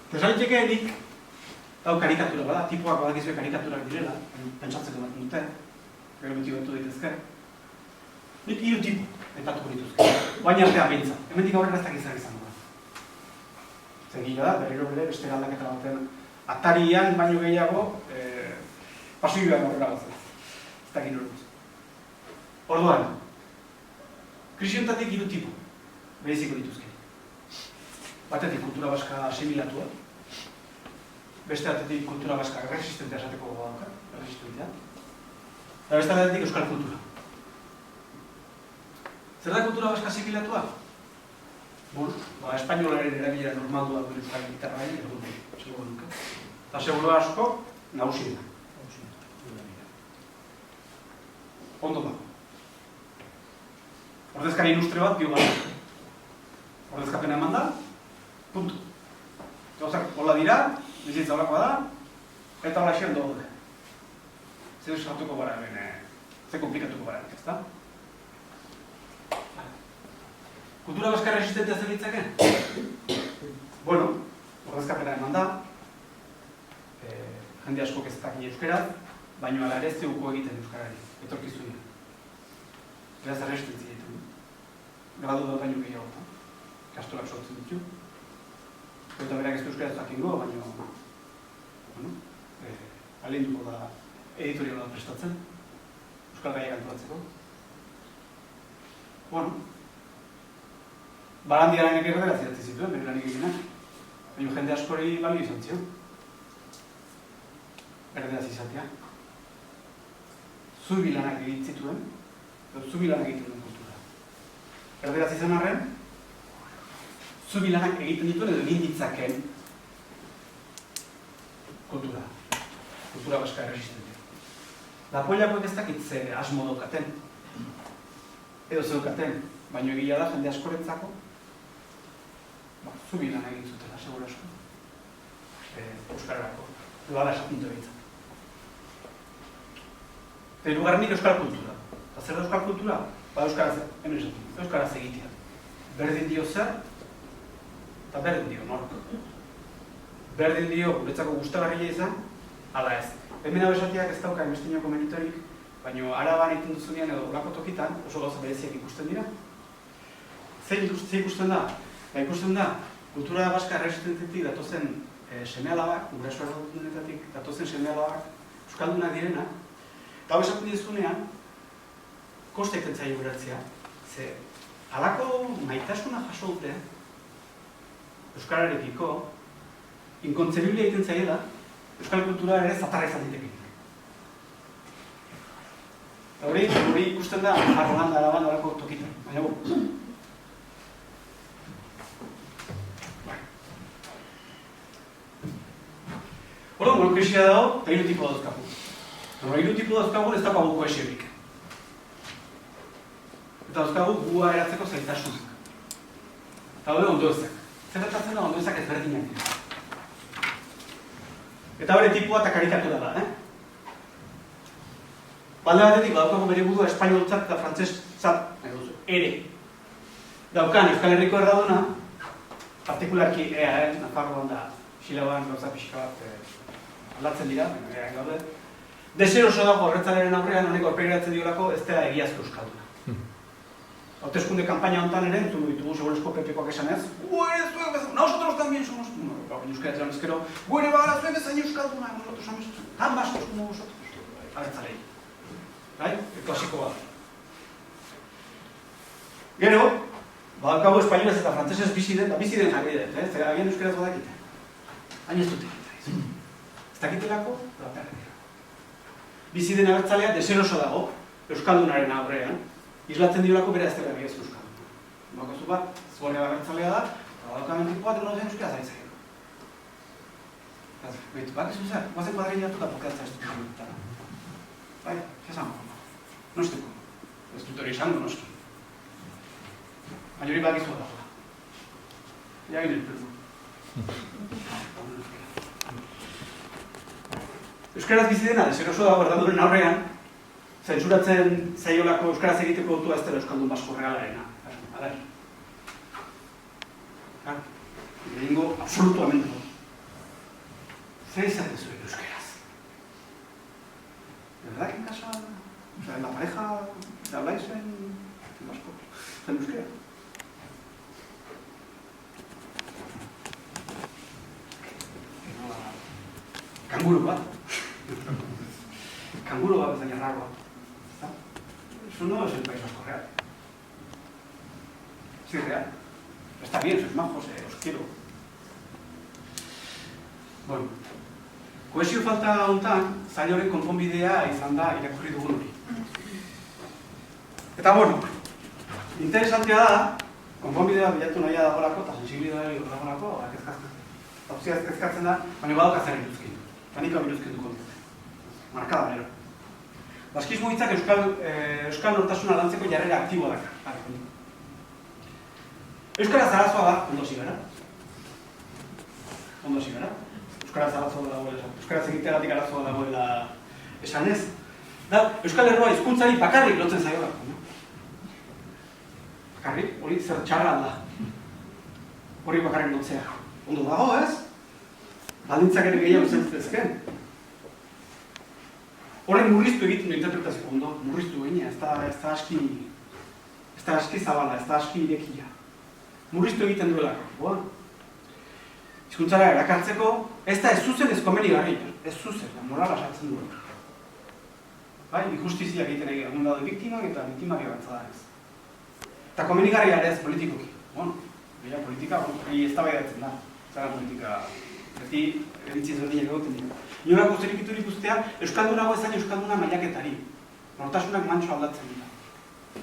Eta esaliteke nik, hau karikatura bada, tipuak badakizue karikaturak direla, pentsatzeko bat dute, gero beti betu daitezke. Nik hiru tipu aipatuko dituzke, baina artean behintzat, hemendik aurrera ez dakizak izango da. Zegila da, berriro bere, beste galdaketa baten atarian baino gehiago pasioan aurrera gozela. Ez dakit noruz. Orduan, Krisi honetatik 3 tipo bereziko dituzke. Batetik kultura baska asimilatua, beste batetik kultura baska resistentea esateko dauka, resistentea, eta beste batetik euskal kultura. Zer da kultura baska asimilatua? Espainolaren erabilera normaldua duen euskal gitarra egin, seguro nuke. Eta seguro asko, nagusia da. Ondo da. Ordezkari ilustre bat biogara. Ordezkapena eman da, puntu. Gauzak hola dira, bizitza holakoa da, eta hola xean daude. Zer esatuko gara hemen, zer komplikatuko gara, ez da? Kultura baska resistentea zer ditzake? Bueno, ordezkapena eman da, jende askok ez dakien euskaraz, baina ala ere ez zeuko egiten euskarari, etorkizunean. Beraz resistentzia ditu. Gradu da baino gehiago, kastolak sortzen ditu. Eta berak ez du euskaraz dakingo, baina alinduko da editoriala prestatzen, euskal gaiak antolatzeko. Barandiaranek erderaz idatzi zituen, bere lanik eginak, baina jende askori balio izan zion. Erderaz izatea. Zubi lanak egin zituen, zubi lanak egiten duen kultura. Erderaz izan arren, zubi lanak egiten dituen edo egin ditzaken kultura. Kultura baska erresistentea. Lapoiakoek ez dakit ze asmo daukaten, edo zeukaten, baina egia da jende askoretzako, zubi lan egin zutela, segura asko. Euskararako, edo ala esapuntu egitzen. Eta hirugarrenik euskal kultura. Eta zer da euskal kultura? Euskaraz, hemen esatzen, euskaraz egitea. Berdin dio zer, eta berdin dio nork. Berdin dio guretzako gustagarria izan, ala ez. Hemen hau esatiak ez dauka emestinoko meritorik, baina Araban egiten duzunean edo olako tokitan oso gauza bereziak ikusten dira. Zein ikusten da? Ikusten da, kultura baska erresistentetik datozen seme-alabak, guraso erresistentetik datozen seme-alabak euskaldunak direnak, eta hau esaten dizunean, koste egiten zaio geratzea, ze halako maitasuna jaso dute euskararekiko, inkontzebiblia egiten zaiela, euskal kultura ere zatarra izan ditekin. Eta hori ikusten da, Holanda, Araban, horako tokitan, baina Horren, krisia dago, eta 3 tipo dauzkagu. 3 tipo dauzkagu ez dago kohesiorik. Eta dauzkagu gua eratzeko zaitasunak. Eta hori ondo ezak. Zer gertatzen da ondo ezak ezberdinak dira. Eta hori tipoa eta karikatura da, Balde batetik, badaukagu bere burua espainoltzat eta frantzeszat ere. Daukan Euskal Herriko erdaduna, partikularki EAN, Nafarroan da, Xilaban, gauza pixka bat aldatzen dira, EAN gaude. Deseroso dago abertzalearen aurrean, honek aurpegiratzen diolako ez dela egiazko euskalduna. Hauteskunde kanpaina honetan ere, entzun ditugu, segurezko PPkoak esanez, nosotros también somos, euskara esan ezkero, guere bagara zuen bezain euskalduna, nosotros somos tan vascos como vosotros, abertzalei. Klasiko bat. Gero, badaukagu espainolez eta frantzesez bizi den jarri dut, zer agian euskaraz badakite. Hain ez dute egiten. Ez dakitelako, da perretera. Bizi den abertzalea deseroso dago, euskaldunaren aurrean, islatzen diolako bera ez dela egiaz euskalduna. Bakazu bat, zuare abertzalea da, eta badaukamen tipo bat egon zen euskaraz aitzak. Bakizu zer, guazen kuadrein hartu da pokatza ez dut. Bai, esango. Nosteko. Ez dut hori esango, noski. Baina hori bakizu da. Ja ginen perdu. Euskaraz bizi dena, deseroso dago erdaduren aurrean, zentsuratzen zaiolako euskaraz egiteko autua ez dela euskaldun basko realarena. Adar. Egingo absolutuamente no. Zer izaten zuen euskaraz? ¿De verdad que en casa, o sea, en la pareja, te habláis en vasco, en euskera? Kanguru bat. Kanguru bat bezain arraroa. Eso no es el País Vasco real. irreal. Está bien, sois majos, os quiero. Bueno, kohesio falta hontan, zailoren konponbidea izan da irakurri dugun hori. Eta bueno, interesantea da, konponbidea bilatu nahia dagoelako, eta sensibilidadea dagoelako, opzioa ezkezkatzen da, baina badauka zer iruzkin. Eta nik iruzkin duko dut. Markada nero. Baskismo hitzak euskal nortasuna lantzeko jarrera aktiboa dakar. Euskaraz arazoa da, ondo zigara. Ondo zigara. Euskaraz arazoa dagoela, euskaraz egiteagatik arazoa dagoela esanez. Da, Euskal Herroa hizkuntzari bakarrik lotzen zaiola. Bakarrik, hori zer txarra da. Hori bakarrik lotzea. Ondo dago, ez? Baldintzak ere gehiago zentzezken. Horren murriztu egiten du interpretazio ondo, murriztu egina, ez da aski zabala, ez da aski irekia. Murriztu egiten duelako. Hizkuntzara erakartzeko, ez da ez zuzen ez komenigarri, ez zuzen, morala sartzen duela. Bai, injustizia egiten egin, egun daude biktimak eta biktimak egantza da ez. Eta komenigarria ere ez politikoki. Bueno, politika, ez da baidatzen da. Zara politika, beti eritzi ezberdinak egoten dira. Inolako zerikiturik ikustea, euskaldunago ezain euskalduna mailaketari. Nortasunak mantxo aldatzen dira.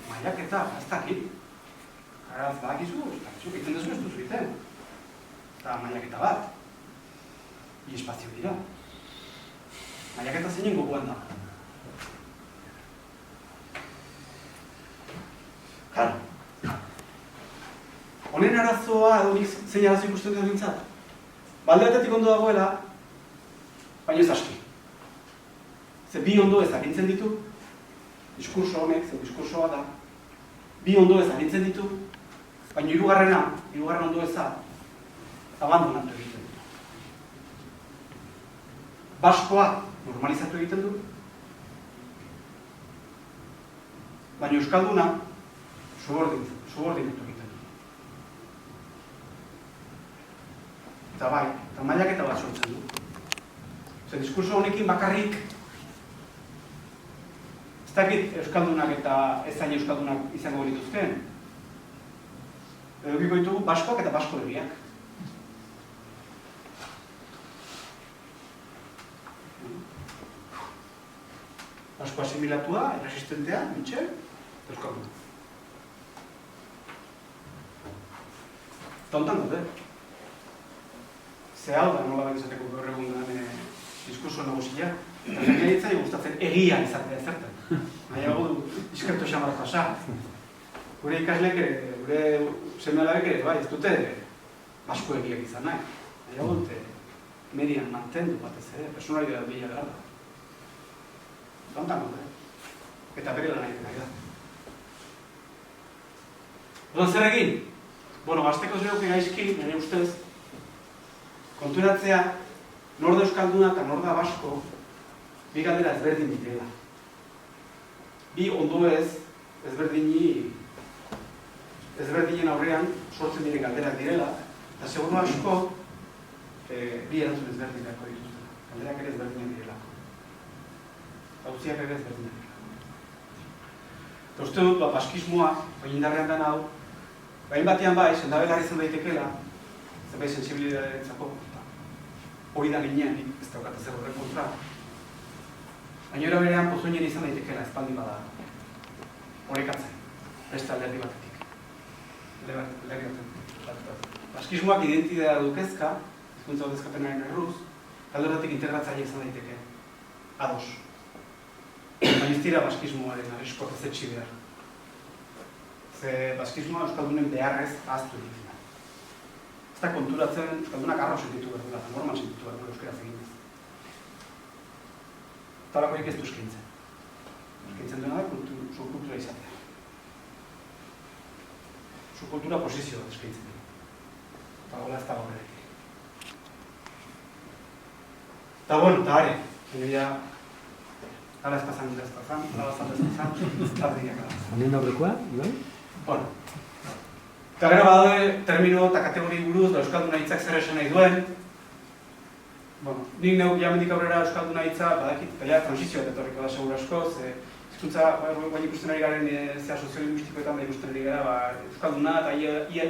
Mailaketa, ez dakit. Karaz badakizu, egiten duzu ez duzu egiten. Eta mailaketa bat. Bi espazio dira. Mailaketa zeinen gogoan da. Claro. Honen arazoa, edo zein arazo ikusten dut gintzat? Baldeatetik ondo dagoela, baina ez aski. Ze bi ondo ez agintzen ditu, diskurso honek, ze diskursoa da, bi ondo ez agintzen ditu, baina hirugarren ondo eza, abandonatu egiten du. Baskoa normalizatu egiten du, baina euskalduna subordinatu egiten du. Eta bai, eta mailaketa bat sortzen du. Zer, diskurso honekin bakarrik, ez dakit euskaldunak eta ezain euskaldunak izango dituzten. Edukiko ditugu baskoak eta basko herriak. Basko asimilatua, erresistentea, Mitxel, eta euskalduna. Eta hontan dute. Ze hau da, nola bat izateko gaur egun diskurso nagusia, eta jendearitza gustatzen egia izatea ezertan. Nahiago du diskerto xamar jasa. Gure ikasleek ere, gure seme-alabek ere, bai, ez dute basko egiak izan nahi. Nahiago dute median mantendu batez ere, personalidad bila gara da. Zontan dute. Eta bere lan egiten nahi da. Odan zer egin? Bueno, gazteko zeroke gaizki, nire ustez, konturatzea, nor da euskalduna eta nor da basko, bi galdera ezberdin ditela. Bi ondo ezberdinen aurrean sortzen dire galderak direla, eta seguru asko bi erantzun ezberdinako dituztela. Galderak ere ezberdinak direla. Gauziak ere ezberdinak direla. Eta uste dut, baskismoa, baina indarrean den hau, bain batean bai, sendabelarri izan daitekela, zerbait sensibilidaderentzako, hori da ginean, ez daukat ez horren kontra. Baina era berean pozoinen izan daitekela, espaldi bada horrekatzen, beste alderdi batetik. Baskismoak identitatea dukezka, hizkuntza ordezkapenaren erruz, aldoratik integratzaile izan daiteke, ados. Baina ez dira baskismoaren arreskoak ez etxi behar. Ze baskismoa euskaldunen beharrez ahaztu egiten. Ez da konturatzen euskaldunak arro sentitu behar duela, normal sentitu behar duela euskeraz eginez. Eta holakorik ez du eskaintzen. Eskaintzen duena da subkultura izatea. Subkultura posizio bat eskaintzen duena. Eta hola ez da horretik. Eta bueno, eta are, ja, ala ez pasan, tardiak ala. Honen aurrekoa, Ibai? Bueno. Eta gero badaude termino eta kategori buruz, euskalduna hitzak zer esan nahi duen. Bueno, nik neuk jamendik aurrera euskalduna hitza, badakit, eta ja, transizioa etorriko da segura asko, ze Hizkuntza, guain ikusten ari garen zea soziolinguistikoetan da ikusten ari gara, euskalduna eta ia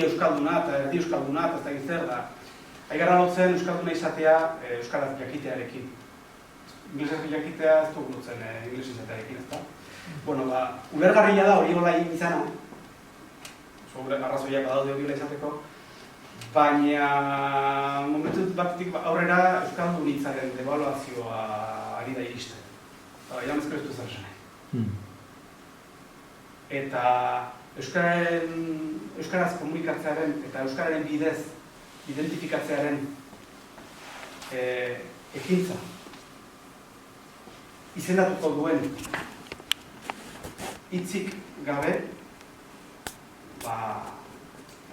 euskalduna eta erdi euskalduna eta ez da zer da. Aigarra lotzen euskalduna izatea euskaraz jakitearekin. Inglesez jakitea ez dugu lotzen inglesez izatearekin, ez da? Bueno, ulergarria da hori hola izana. Arrazoiak badaude hori izateko. Baina momentu batetik aurrera euskaldun hitzaren devaluazioa ari da iristen. Jan ezker ez du zer esan. Eta euskaraz komunikatzearen eta euskararen bidez identifikatzearen ekintza izendatuko duen hitzik gabe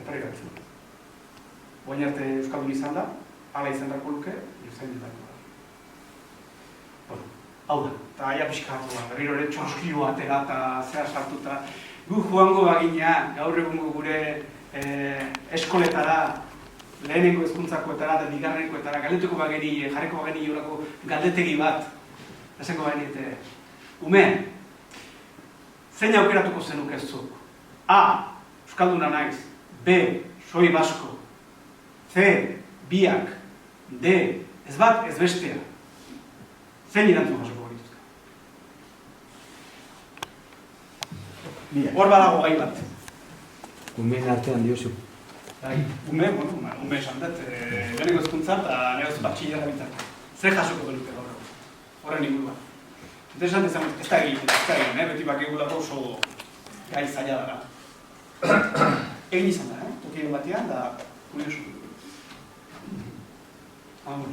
eparikatzen. Boin arte euskaldun izan da, hala izan darko luke, euskain ditako da. Bueno, hau da, eta aia pixkatu da, berriro ere txoskio atera eta zea sartu eta gu joango bagina, gaur egungo gure eskoletara, lehenengo hezkuntzakoetara eta bigarrenkoetara, galdetuko bageni, jarriko bageni jorako galdetegi bat, esango bageni eta ume, zein aukeratuko zenuk ez zuk? A. Euskalduna naiz. B. Soi basko. C. Biak. D. Ez bat, ez bestea. Zein irantzun jasoko dituzka? Hor badago gai bat. Umeen artean diozu. Ume esan dut, lehenengo hezkuntza eta negoz batxillerra bitarko. Zer jasoko genuke gaur egun? Horren inguruan. Interesante izan, ez da egin, beti bakegulako oso gai zaila dara. Egin izan da, tokien batean, da kuriosu. Bueno.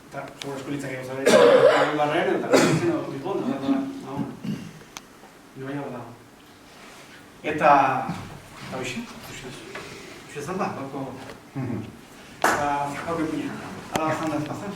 Eta, segura eskulitzak egin zara, barren, eta izan da, dikon, da, nire baina bat dago. Eta hoxe zan da, hauko puña. Ala zan da, pasan,